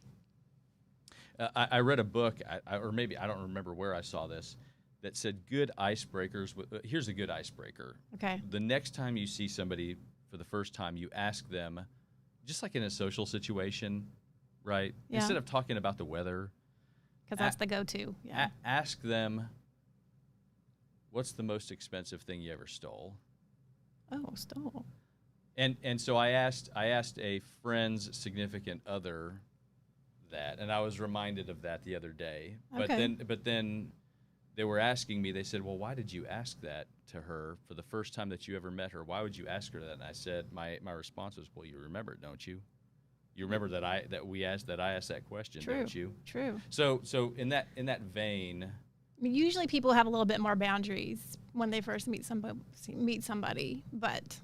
[SPEAKER 1] read a book, or maybe I don't remember where I saw this, that said good icebreakers. Here's a good icebreaker.
[SPEAKER 2] Okay.
[SPEAKER 1] The next time you see somebody for the first time, you ask them, just like in a social situation, right?
[SPEAKER 2] Yeah.
[SPEAKER 1] Instead of talking about the weather.
[SPEAKER 2] Because that's the go-to. Yeah.
[SPEAKER 1] Ask them, what's the most expensive thing you ever stole?
[SPEAKER 2] Oh, stole.
[SPEAKER 1] And so I asked a friend's significant other that, and I was reminded of that the other day.
[SPEAKER 2] Okay.
[SPEAKER 1] But then they were asking me, they said, well, why did you ask that to her for the first time that you ever met her? Why would you ask her that? And I said, my response was, well, you remember it, don't you? You remember that I asked that question, don't you?
[SPEAKER 2] True.
[SPEAKER 1] So in that vein,
[SPEAKER 2] I mean, usually people have a little bit more boundaries when they first meet somebody, but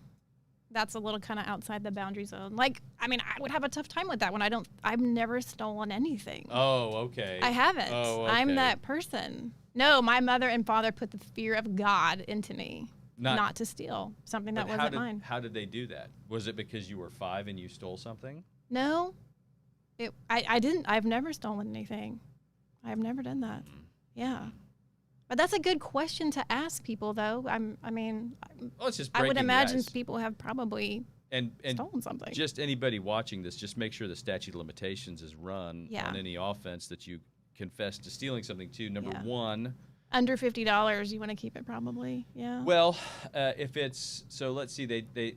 [SPEAKER 2] that's a little kind of outside the boundary zone. Like, I mean, I would have a tough time with that when I've never stolen anything.
[SPEAKER 1] Oh, okay.
[SPEAKER 2] I haven't.
[SPEAKER 1] Oh, okay.
[SPEAKER 2] I'm that person. No, my mother and father put the fear of God into me, not to steal something that wasn't mine.
[SPEAKER 1] How did they do that? Was it because you were 5 and you stole something?
[SPEAKER 2] No, I didn't. I've never stolen anything. I've never done that. Yeah. But that's a good question to ask people, though. I would imagine people have probably stolen something.
[SPEAKER 1] Just anybody watching this, just make sure the statute of limitations is run on any offense that you confess to stealing something to. Number one.
[SPEAKER 2] Under $50, you want to keep it probably, yeah.
[SPEAKER 1] Well, if it's, so let's see,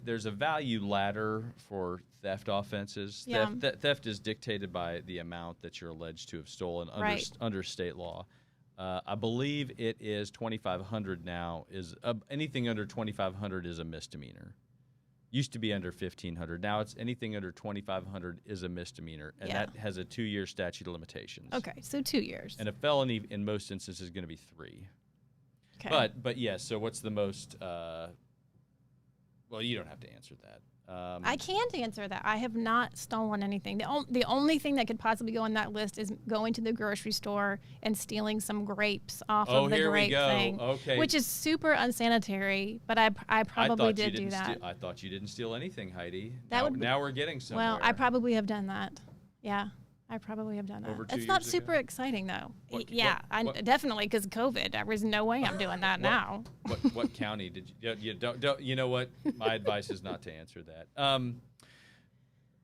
[SPEAKER 1] there's a value ladder for theft offenses.
[SPEAKER 2] Yeah.
[SPEAKER 1] Theft is dictated by the amount that you're alleged to have stolen under state law. I believe it is $2,500 now. Anything under $2,500 is a misdemeanor. Used to be under $1,500. Now it's anything under $2,500 is a misdemeanor, and that has a 2-year statute of limitations.
[SPEAKER 2] Okay, so 2 years.
[SPEAKER 1] And a felony in most instances is going to be 3. Okay. But yes. So what's the most? Well, you don't have to answer that.
[SPEAKER 2] I can't answer that. I have not stolen anything. The only thing that could possibly go on that list is going to the grocery store and stealing some grapes off of the grape thing, which is super unsanitary. But I probably did do that.
[SPEAKER 1] I thought you didn't steal anything, Heidi. Now we're getting somewhere.
[SPEAKER 2] Well, I probably have done that. Yeah. I probably have done that. It's not super exciting, though. Definitely, because COVID. There was no way I'm doing that now.
[SPEAKER 1] What county did you don't? You know what? My advice is not to answer that.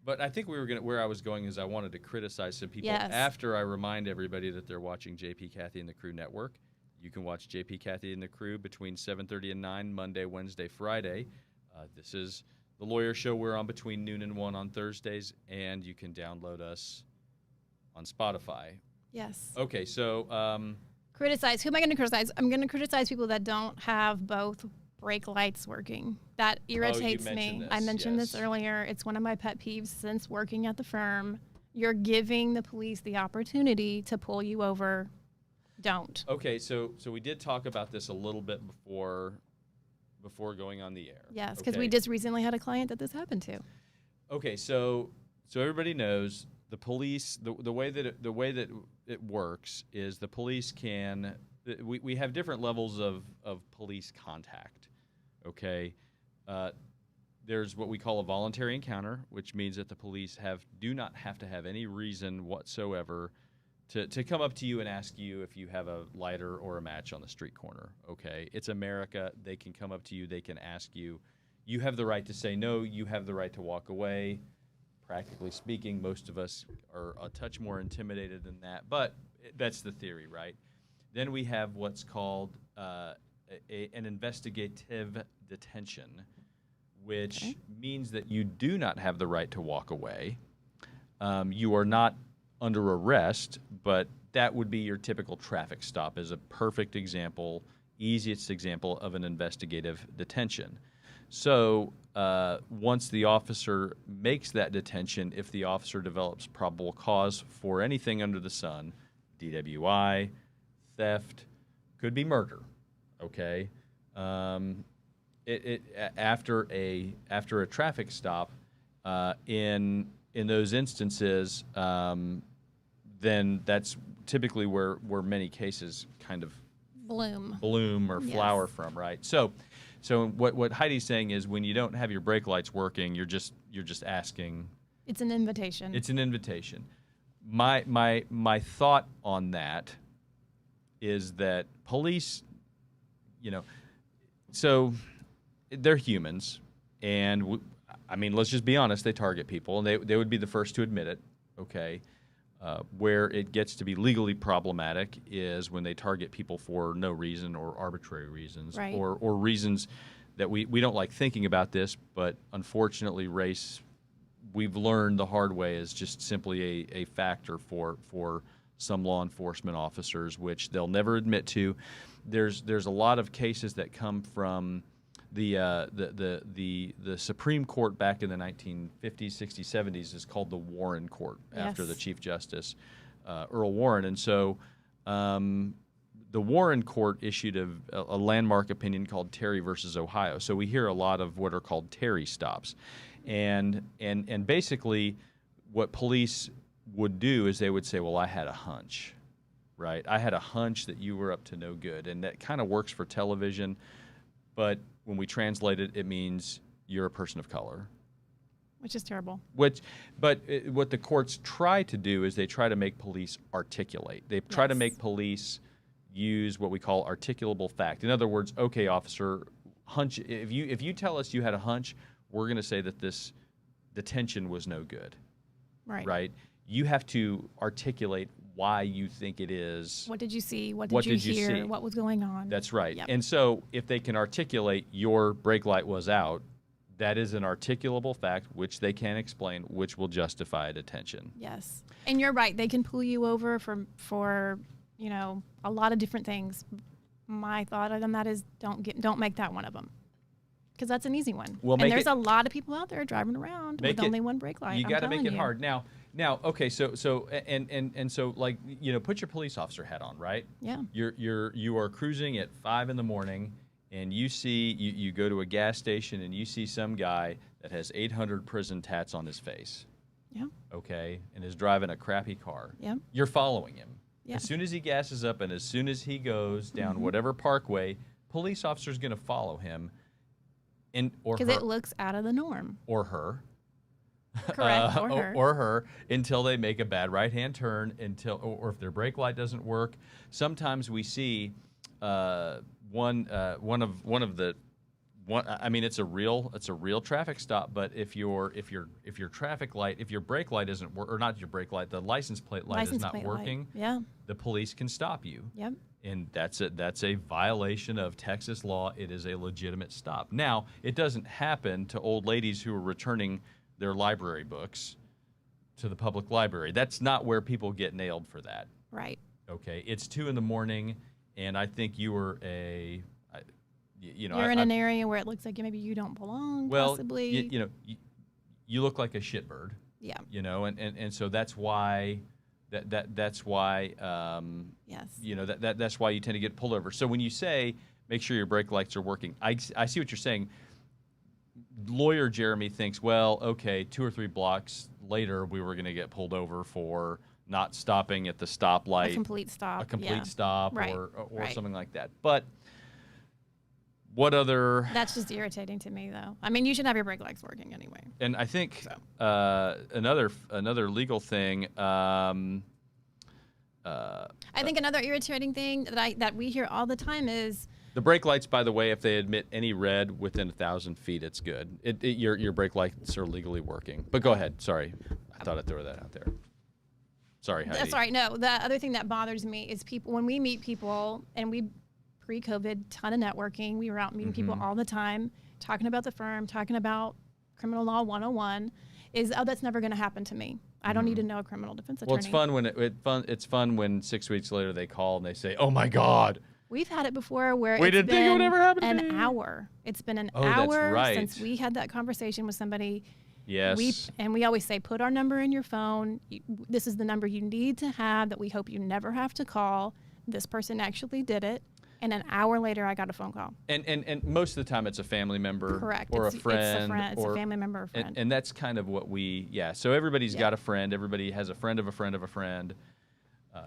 [SPEAKER 1] But I think where I was going is I wanted to criticize some people after I remind everybody that they're watching JP, Kathy, and the Crew Network. You can watch JP, Kathy, and the Crew between 7:30 and 9 Monday, Wednesday, Friday. This is the Lawyer Show. We're on between noon and 1 on Thursdays, and you can download us on Spotify.
[SPEAKER 2] Yes.
[SPEAKER 1] Okay, so
[SPEAKER 2] criticize. Who am I going to criticize? I'm going to criticize people that don't have both brake lights working. That irritates me. I mentioned this earlier. It's one of my pet peeves since working at the firm. You're giving the police the opportunity to pull you over. Don't.
[SPEAKER 1] Okay, so we did talk about this a little bit before going on the air.
[SPEAKER 2] Yes, because we just recently had a client that this happened to.
[SPEAKER 1] Okay, so everybody knows the police, the way that it works is the police can, we have different levels of police contact, okay? There's what we call a voluntary encounter, which means that the police do not have to have any reason whatsoever to come up to you and ask you if you have a lighter or a match on the street corner, okay? It's America. They can come up to you. They can ask you. You have the right to say no. You have the right to walk away. Practically speaking, most of us are a touch more intimidated than that, but that's the theory, right? Then we have what's called an investigative detention, which means that you do not have the right to walk away. You are not under arrest, but that would be your typical traffic stop as a perfect example, easiest example of an investigative detention. So once the officer makes that detention, if the officer develops probable cause for anything under the sun, DWI, theft, could be murder, okay? After a traffic stop, in those instances, then that's typically where many cases kind of bloom or flower from, right? So what Heidi's saying is when you don't have your brake lights working, you're just asking.
[SPEAKER 2] It's an invitation.
[SPEAKER 1] It's an invitation. My thought on that is that police, so they're humans, and I mean, let's just be honest, they target people, and they would be the first to admit it, okay? Where it gets to be legally problematic is when they target people for no reason or arbitrary reasons,
[SPEAKER 2] right,
[SPEAKER 1] or reasons that we don't like thinking about this, but unfortunately race, we've learned the hard way, is just simply a factor for some law enforcement officers, which they'll never admit to. There's a lot of cases that come from the Supreme Court back in the 1950s, 60s, 70s is called the Warren Court after the Chief Justice, Earl Warren. And so the Warren Court issued a landmark opinion called Terry versus Ohio. So we hear a lot of what are called Terry stops. And basically what police would do is they would say, well, I had a hunch, right? I had a hunch that you were up to no good. And that kind of works for television, but when we translate it, it means you're a person of color.
[SPEAKER 2] Which is terrible.
[SPEAKER 1] But what the courts try to do is they try to make police articulate. They try to make police use what we call articulable fact. In other words, okay, officer, hunch. If you tell us you had a hunch, we're going to say that this detention was no good.
[SPEAKER 2] Right.
[SPEAKER 1] Right? You have to articulate why you think it is.
[SPEAKER 2] What did you see? What did you hear?
[SPEAKER 1] See?
[SPEAKER 2] What was going on?
[SPEAKER 1] That's right.
[SPEAKER 2] Yep.
[SPEAKER 1] And so if they can articulate your brake light was out, that is an articulable fact which they can explain, which will justify a detention.
[SPEAKER 2] Yes. And you're right. They can pull you over for a lot of different things. My thought on that is don't make that one of them. Because that's an easy one.
[SPEAKER 1] Well,
[SPEAKER 2] and there's a lot of people out there driving around with only one brake light.
[SPEAKER 1] You got to make it hard. Now, okay, so like, put your police officer hat on, right?
[SPEAKER 2] Yeah.
[SPEAKER 1] You are cruising at 5 a.m, and you go to a gas station and you see some guy that has 800 prison tats on his face,
[SPEAKER 2] Yeah.
[SPEAKER 1] okay, and is driving a crappy car,
[SPEAKER 2] Yeah.
[SPEAKER 1] you're following him.
[SPEAKER 2] Yeah.
[SPEAKER 1] As soon as he gasses up and as soon as he goes down
[SPEAKER 2] Mm-hmm.
[SPEAKER 1] whatever parkway, police officer's going to follow him, or
[SPEAKER 2] Because
[SPEAKER 1] her,
[SPEAKER 2] it looks out of the norm.
[SPEAKER 1] or her.
[SPEAKER 2] Correct. Or her.
[SPEAKER 1] Or her, until they make a bad right-hand turn, or if their brake light doesn't work. Sometimes we see one of the. I mean, it's a real traffic stop. But if your traffic light, if your brake light isn't or not your brake light, the license plate light is not working.
[SPEAKER 2] Yeah.
[SPEAKER 1] The police can stop you.
[SPEAKER 2] Yep.
[SPEAKER 1] And that's a violation of Texas law. It is a legitimate stop. Now, it doesn't happen to old ladies who are returning their library books to the public library. That's not where people get nailed for that.
[SPEAKER 2] Right.
[SPEAKER 1] Okay. It's 2 a.m, and I think you were
[SPEAKER 2] You're in an area where it looks like maybe you don't belong. Possibly.
[SPEAKER 1] You look like a shitbird.
[SPEAKER 2] Yeah.
[SPEAKER 1] And so that's why. That's why.
[SPEAKER 2] Yes.
[SPEAKER 1] That's why you tend to get pulled over. So when you say make sure your brake lights are working, I see what you're saying. Lawyer Jeremy thinks, well, okay, 2 or 3 blocks later, we were going to get pulled over for not stopping at the stoplight.
[SPEAKER 2] A complete stop.
[SPEAKER 1] Stop,
[SPEAKER 2] right.
[SPEAKER 1] or
[SPEAKER 2] right.
[SPEAKER 1] something like that. But what other?
[SPEAKER 2] That's just irritating to me, though. I mean, you should have your brake lights working anyway.
[SPEAKER 1] And I think another legal thing.
[SPEAKER 2] I think another irritating thing that we hear all the time is
[SPEAKER 1] the brake lights. By the way, if they admit any red within 1,000 feet, it's good. Your brake lights are legally working. But go ahead. Sorry, I thought I'd throw that out there. Sorry, Heidi.
[SPEAKER 2] That's all right. No, the other thing that bothers me is people when we meet people, and we pre-COVID ton of networking. We were out meeting people all the time, talking about the firm, talking about criminal law 101. That's never going to happen to me. I don't need to know a criminal defense attorney.
[SPEAKER 1] Well, it's fun when 6 weeks later they call and they say, "Oh my God."
[SPEAKER 2] We've had it before where
[SPEAKER 1] we didn't think it would ever happen to me.
[SPEAKER 2] An hour. It's been an
[SPEAKER 1] hour
[SPEAKER 2] hour
[SPEAKER 1] right.
[SPEAKER 2] since we had that conversation with somebody.
[SPEAKER 1] Yes.
[SPEAKER 2] We always say, put our number in your phone. This is the number you need to have that we hope you never have to call. This person actually did it. And an hour later, I got a phone call.
[SPEAKER 1] And most of the time, it's a family member.
[SPEAKER 2] Correct.
[SPEAKER 1] Or a friend.
[SPEAKER 2] It's a family member or friend.
[SPEAKER 1] And that's kind of what so everybody's got a friend. Everybody has a friend of a friend of a friend.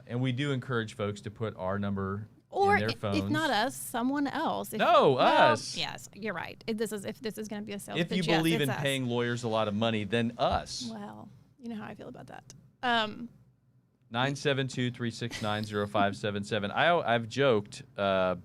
[SPEAKER 1] And we do encourage folks to put our number in their phones.
[SPEAKER 2] If not us, someone else.
[SPEAKER 1] Us.
[SPEAKER 2] Yes, you're right. If this is going to be a sales
[SPEAKER 1] pitch,
[SPEAKER 2] pitch,
[SPEAKER 1] if you believe in
[SPEAKER 2] us.
[SPEAKER 1] paying lawyers a lot of money, then us.
[SPEAKER 2] Well, you know how I feel about that.
[SPEAKER 1] 972-369-0577. I've joked that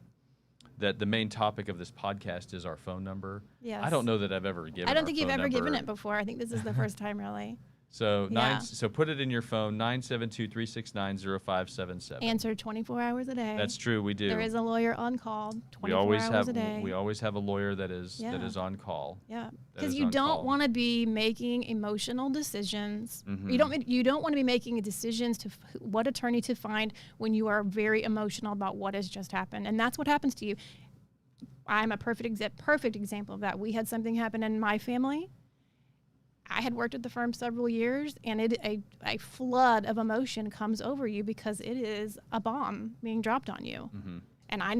[SPEAKER 1] the main topic of this podcast is our phone number.
[SPEAKER 2] Yes.
[SPEAKER 1] I don't know that I've ever given.
[SPEAKER 2] I don't think you've ever given it before. I think this is the first time, really.
[SPEAKER 1] So so put it in your phone, 972-369-0577.
[SPEAKER 2] Answer 24 hours a day.
[SPEAKER 1] That's true, we do.
[SPEAKER 2] There is a lawyer on call 24 hours a day.
[SPEAKER 1] We always have a lawyer that is on call.
[SPEAKER 2] Yeah, because you don't want to be making emotional decisions. You don't want to be making decisions to what attorney to find when you are very emotional about what has just happened, and that's what happens to you. I'm a perfect example of that. We had something happen in my family. I had worked at the firm several years, and a flood of emotion comes over you because it is a bomb being dropped on you. And I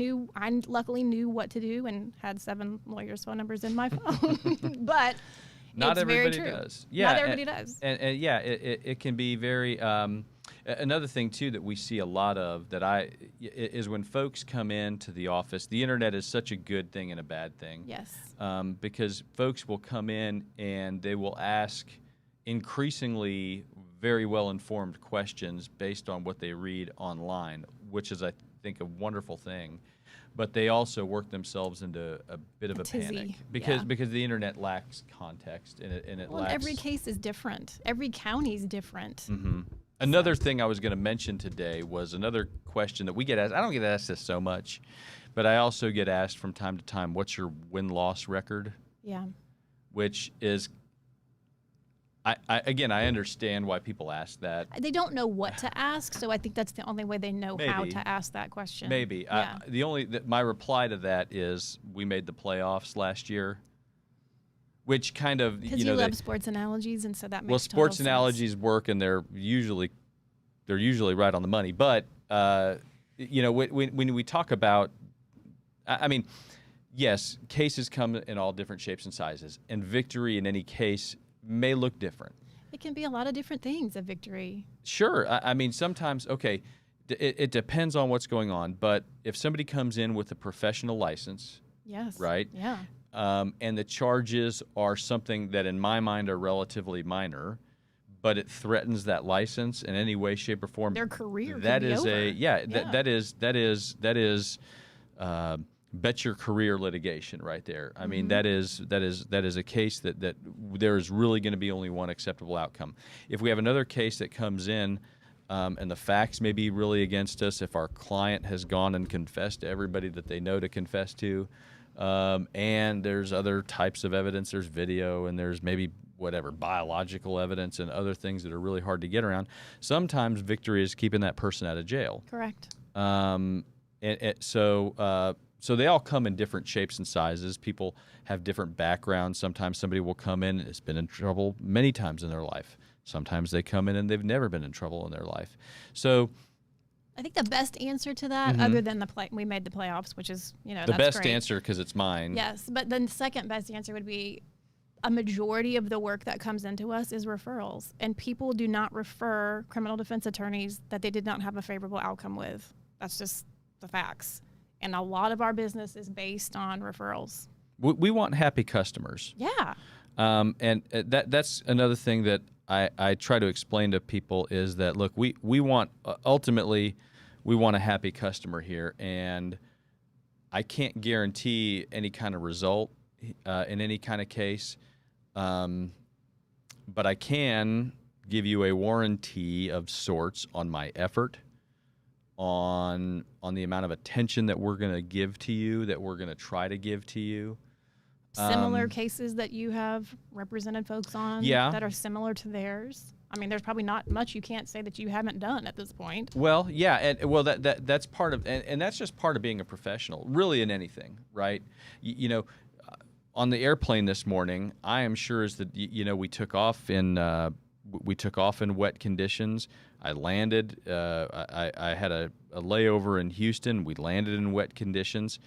[SPEAKER 2] luckily knew what to do and had 7 lawyers' phone numbers in my phone. But
[SPEAKER 1] not
[SPEAKER 2] it's
[SPEAKER 1] everybody
[SPEAKER 2] very true.
[SPEAKER 1] does. Yeah,
[SPEAKER 2] not everybody does.
[SPEAKER 1] And it can be very. Another thing too that we see a lot of is when folks come into the office. The internet is such a good thing and a bad thing.
[SPEAKER 2] Yes.
[SPEAKER 1] Because folks will come in and they will ask increasingly very well-informed questions based on what they read online, which is, I think, a wonderful thing. But they also work themselves into a bit of a panic because the internet lacks context and it lacks.
[SPEAKER 2] Every case is different. Every county is different.
[SPEAKER 1] Another thing I was going to mention today was another question that we get asked. I don't get asked this so much, but I also get asked from time to time, what's your win-loss record?
[SPEAKER 2] Yeah.
[SPEAKER 1] Which is, I understand why people ask that.
[SPEAKER 2] They don't know what to ask, so I think that's the only way they know how to ask that question.
[SPEAKER 1] Maybe.
[SPEAKER 2] Yeah.
[SPEAKER 1] My reply to that is we made the playoffs last year. Which kind of,
[SPEAKER 2] because you love sports analogies, and so that makes
[SPEAKER 1] sports
[SPEAKER 2] total
[SPEAKER 1] analogies
[SPEAKER 2] sense.
[SPEAKER 1] work, and they're usually right on the money. But when we talk about, I mean, yes, cases come in all different shapes and sizes, and victory in any case may look different.
[SPEAKER 2] It can be a lot of different things, a victory.
[SPEAKER 1] Sure. I mean, sometimes, okay, it depends on what's going on, but if somebody comes in with a professional license,
[SPEAKER 2] Yes.
[SPEAKER 1] right?
[SPEAKER 2] Yeah.
[SPEAKER 1] And the charges are something that in my mind are relatively minor, but it threatens that license in any way, shape, or form.
[SPEAKER 2] Their career
[SPEAKER 1] That
[SPEAKER 2] could be
[SPEAKER 1] is
[SPEAKER 2] over.
[SPEAKER 1] that is bet your career litigation right there. I mean, that is a case that there is really going to be only one acceptable outcome. If we have another case that comes in, and the facts may be really against us, if our client has gone and confessed to everybody that they know to confess to, and there's other types of evidence, there's video, and there's maybe whatever biological evidence and other things that are really hard to get around. Sometimes victory is keeping that person out of jail.
[SPEAKER 2] Correct.
[SPEAKER 1] So they all come in different shapes and sizes. People have different backgrounds. Sometimes somebody will come in and has been in trouble many times in their life. Sometimes they come in and they've never been in trouble in their life. So
[SPEAKER 2] I think the best answer to that, other than we made the playoffs, which is,
[SPEAKER 1] the
[SPEAKER 2] that's
[SPEAKER 1] best
[SPEAKER 2] great.
[SPEAKER 1] answer, because it's mine.
[SPEAKER 2] Yes, but then the second best answer would be a majority of the work that comes into us is referrals, and people do not refer criminal defense attorneys that they did not have a favorable outcome with. That's just the facts. And a lot of our business is based on referrals.
[SPEAKER 1] We want happy customers.
[SPEAKER 2] Yeah.
[SPEAKER 1] And that's another thing that I try to explain to people is that, look, we want, ultimately, we want a happy customer here. And I can't guarantee any kind of result in any kind of case. But I can give you a warranty of sorts on my effort, on the amount of attention that we're going to give to you, that we're going to try to give to you.
[SPEAKER 2] Similar cases that you have represented folks on that are similar to theirs. I mean, there's probably not much you can't say that you haven't done at this point.
[SPEAKER 1] Well, yeah, and well, that's part of, and that's just part of being a professional, really, in anything, right? On the airplane this morning, I am sure is that we took off in wet conditions. I landed. I had a layover in Houston. We landed in wet conditions.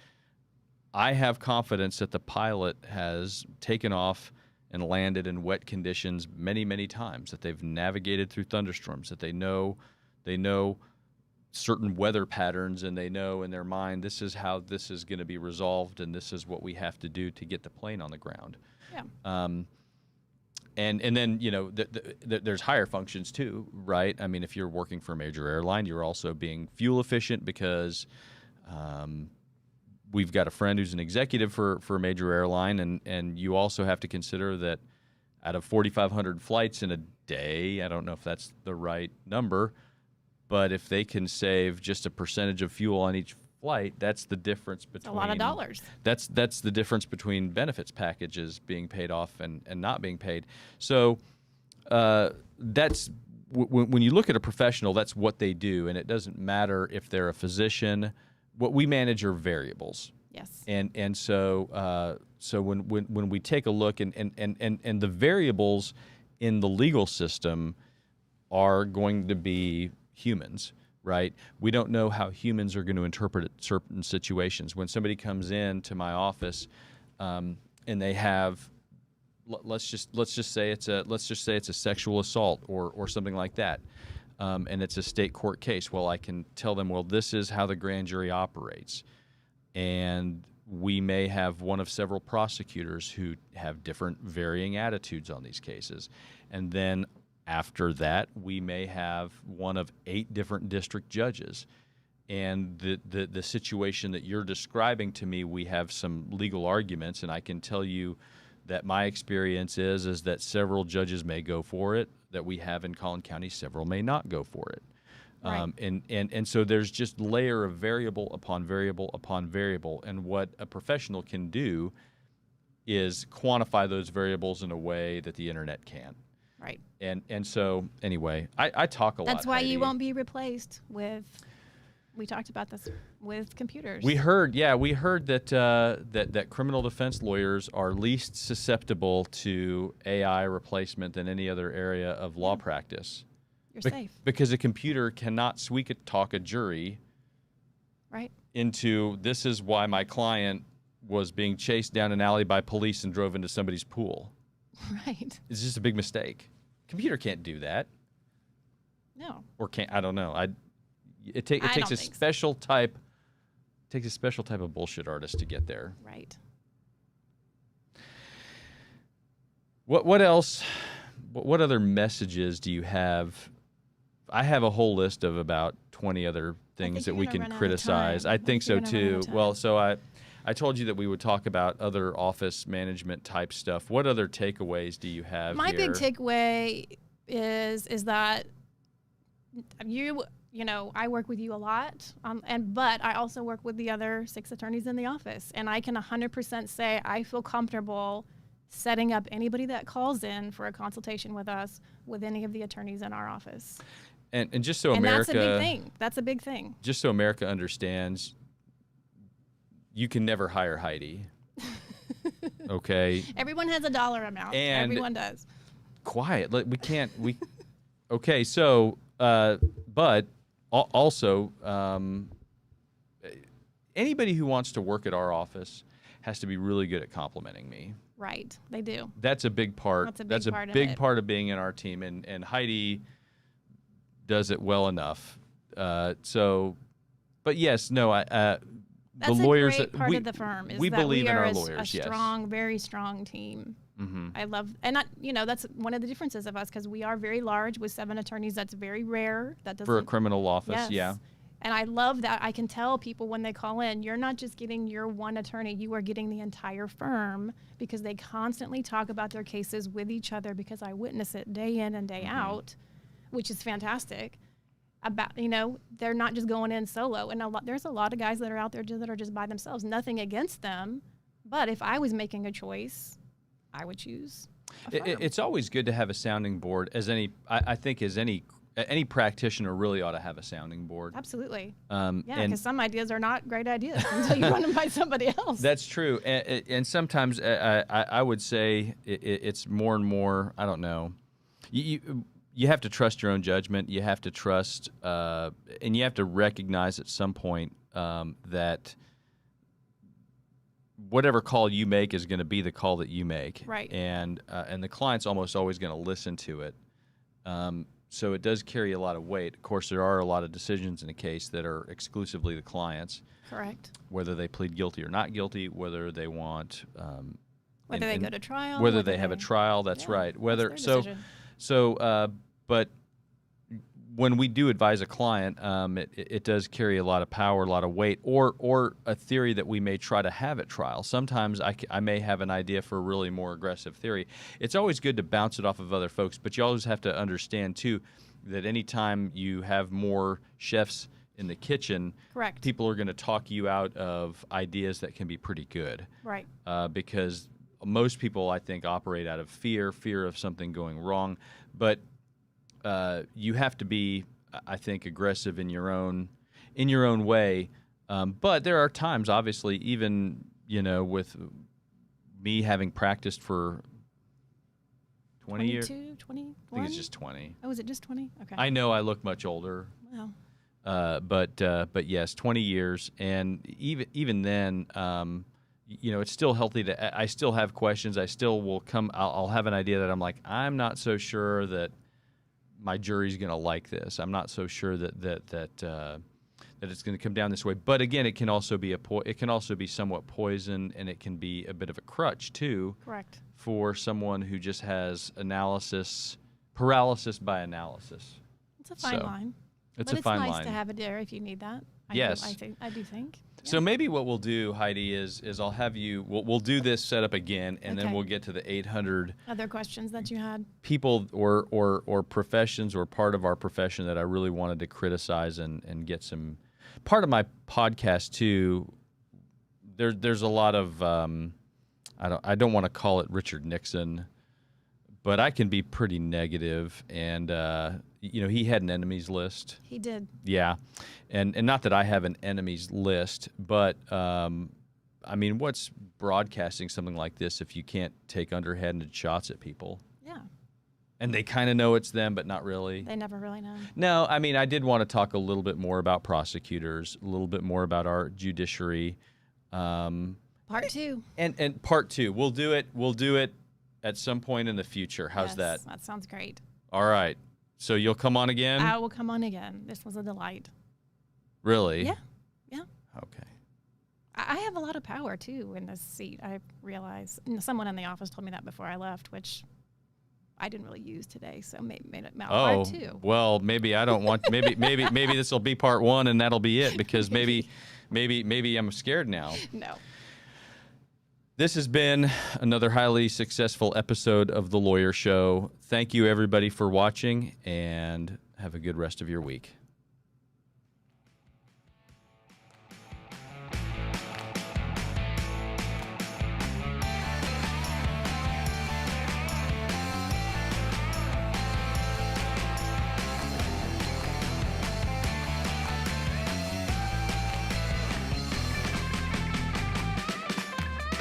[SPEAKER 1] I have confidence that the pilot has taken off and landed in wet conditions many, many times, that they've navigated through thunderstorms, that they know certain weather patterns, and they know in their mind this is how this is going to be resolved, and this is what we have to do to get the plane on the ground.
[SPEAKER 2] Yeah.
[SPEAKER 1] And then, there's higher functions too, right? I mean, if you're working for a major airline, you're also being fuel efficient because we've got a friend who's an executive for a major airline, and you also have to consider that out of 4,500 flights in a day, I don't know if that's the right number, but if they can save just a percentage of fuel on each flight, that's the difference between
[SPEAKER 2] a lot of dollars.
[SPEAKER 1] That's the difference between benefits packages being paid off and not being paid. So that's when you look at a professional, that's what they do, and it doesn't matter if they're a physician. What we manage are variables.
[SPEAKER 2] Yes.
[SPEAKER 1] And so when we take a look and the variables in the legal system are going to be humans, right? We don't know how humans are going to interpret certain situations. When somebody comes into my office and they have, let's just say it's a sexual assault or something like that. And it's a state court case. Well, I can tell them, well, this is how the grand jury operates. And we may have one of several prosecutors who have different varying attitudes on these cases. And then after that, we may have one of 8 different district judges. And the situation that you're describing to me, we have some legal arguments, and I can tell you that my experience is that several judges may go for it, that we have in Collin County, several may not go for it.
[SPEAKER 2] Right.
[SPEAKER 1] And so there's just layer of variable upon variable upon variable, and what a professional can do is quantify those variables in a way that the internet can't.
[SPEAKER 2] Right.
[SPEAKER 1] And so anyway, I talk a lot.
[SPEAKER 2] That's why
[SPEAKER 1] Heidi.
[SPEAKER 2] you won't be replaced with. We talked about this with computers.
[SPEAKER 1] We heard that that criminal defense lawyers are least susceptible to AI replacement than any other area of law practice.
[SPEAKER 2] You're safe.
[SPEAKER 1] Because a computer cannot talk a jury
[SPEAKER 2] right.
[SPEAKER 1] into, this is why my client was being chased down an alley by police and drove into somebody's pool.
[SPEAKER 2] Right.
[SPEAKER 1] It's just a big mistake. Computer can't do that.
[SPEAKER 2] No.
[SPEAKER 1] Or can't, I don't know. It takes a special type of bullshit artist to get there.
[SPEAKER 2] Right.
[SPEAKER 1] What else? What other messages do you have? I have a whole list of about 20 other things that we can criticize. I think so too. Well, so I told you that we would talk about other office management type stuff. What other takeaways do you have?
[SPEAKER 2] My big takeaway is that you know, I work with you a lot, but I also work with the other 6 attorneys in the office, and I can 100% say I feel comfortable setting up anybody that calls in for a consultation with us with any of the attorneys in our office.
[SPEAKER 1] And just so America,
[SPEAKER 2] that's a big thing. That's a big thing.
[SPEAKER 1] Just so America understands, you can never hire Heidi. Okay.
[SPEAKER 2] Everyone has a dollar amount. And everyone does.
[SPEAKER 1] Quiet. Okay. So, but also, anybody who wants to work at our office has to be really good at complimenting me.
[SPEAKER 2] Right. They do.
[SPEAKER 1] That's a big part. That's a big part of being in our team. And Heidi does it well enough. But yes, no,
[SPEAKER 2] that's
[SPEAKER 1] the lawyers,
[SPEAKER 2] a great part of the firm is
[SPEAKER 1] we
[SPEAKER 2] that
[SPEAKER 1] believe
[SPEAKER 2] we
[SPEAKER 1] in
[SPEAKER 2] are
[SPEAKER 1] our lawyers.
[SPEAKER 2] a strong, very strong team.
[SPEAKER 1] Mm-hmm.
[SPEAKER 2] I love, and that's one of the differences of us, because we are very large with 7 attorneys. That's very rare. That doesn't,
[SPEAKER 1] for a criminal office.
[SPEAKER 2] Yes.
[SPEAKER 1] Yeah.
[SPEAKER 2] And I love that I can tell people when they call in, you're not just getting your one attorney, you are getting the entire firm, because they constantly talk about their cases with each other, because I witness it day in and day out, which is fantastic. They're not just going in solo. And there's a lot of guys that are out there that are just by themselves. Nothing against them. But if I was making a choice, I would choose a firm.
[SPEAKER 1] It's always good to have a sounding board, I think any practitioner really ought to have a sounding board.
[SPEAKER 2] Absolutely. Because some ideas are not great ideas until you run them by somebody else.
[SPEAKER 1] That's true. And sometimes I would say it's more and more, I don't know. You have to trust your own judgment. You have to trust, and you have to recognize at some point that whatever call you make is going to be the call that you make.
[SPEAKER 2] Right.
[SPEAKER 1] And the client's almost always going to listen to it. So it does carry a lot of weight. Of course, there are a lot of decisions in a case that are exclusively the client's.
[SPEAKER 2] Correct.
[SPEAKER 1] Whether they plead guilty or not guilty, whether they want...
[SPEAKER 2] whether they go to trial.
[SPEAKER 1] Whether they have a trial, that's right. But when we do advise a client, it does carry a lot of power, a lot of weight, or a theory that we may try to have at trial. Sometimes I may have an idea for a really more aggressive theory. It's always good to bounce it off of other folks, but you always have to understand, too, that anytime you have more chefs in the kitchen,
[SPEAKER 2] correct,
[SPEAKER 1] people are going to talk you out of ideas that can be pretty good.
[SPEAKER 2] Right.
[SPEAKER 1] Because most people, I think, operate out of fear of something going wrong. But you have to be, I think, aggressive in your own way. But there are times, obviously, even with me having practiced for 20 years.
[SPEAKER 2] 21?
[SPEAKER 1] I think it's just 20.
[SPEAKER 2] Oh, is it just 20? Okay.
[SPEAKER 1] I know I look much older.
[SPEAKER 2] Wow.
[SPEAKER 1] But yes, 20 years, and even then, it's still healthy to. I still have questions. I still will come. I'll have an idea that I'm not so sure that my jury's going to like this. I'm not so sure that it's going to come down this way. But again, it can also be somewhat poison, and it can be a bit of a crutch too.
[SPEAKER 2] Correct.
[SPEAKER 1] For someone who just has paralysis by analysis.
[SPEAKER 2] It's a fine line.
[SPEAKER 1] It's a fine line.
[SPEAKER 2] It's nice to have it there if you need that.
[SPEAKER 1] Yes.
[SPEAKER 2] I do think. Yeah.
[SPEAKER 1] So maybe what we'll do, Heidi, is I'll have you. We'll do this setup again, and then we'll get to the 800
[SPEAKER 2] other questions that you had.
[SPEAKER 1] People or professions or part of our profession that I really wanted to criticize and get some. Part of my podcast too. There's a lot of I don't want to call it Richard Nixon, but I can be pretty negative, and he had an enemies list.
[SPEAKER 2] He did.
[SPEAKER 1] Yeah, and not that I have an enemies list, but what's broadcasting something like this if you can't take underhanded shots at people?
[SPEAKER 2] Yeah. And
[SPEAKER 1] they kind of know it's them, but not really.
[SPEAKER 2] They never really know.
[SPEAKER 1] No, I did want to talk a little bit more about prosecutors, a little bit more about our judiciary.
[SPEAKER 2] Part 2.
[SPEAKER 1] And part 2, we'll do it at some point in the future. How's
[SPEAKER 2] Yes,
[SPEAKER 1] that?
[SPEAKER 2] That sounds great.
[SPEAKER 1] All right. So you'll come on again?
[SPEAKER 2] I will come on again. This was a delight.
[SPEAKER 1] Really?
[SPEAKER 2] Yeah.
[SPEAKER 1] Okay.
[SPEAKER 2] I have a lot of power, too, in this seat, I realize. And someone in the office told me that before I left, which I didn't really use today, so maybe part 2.
[SPEAKER 1] Well, maybe I don't want, maybe this will be part 1 and that'll be it, because maybe I'm scared now.
[SPEAKER 2] No.
[SPEAKER 1] This has been another highly successful episode of The Lawyer Show. Thank you, everybody, for watching, and have a good rest of your week.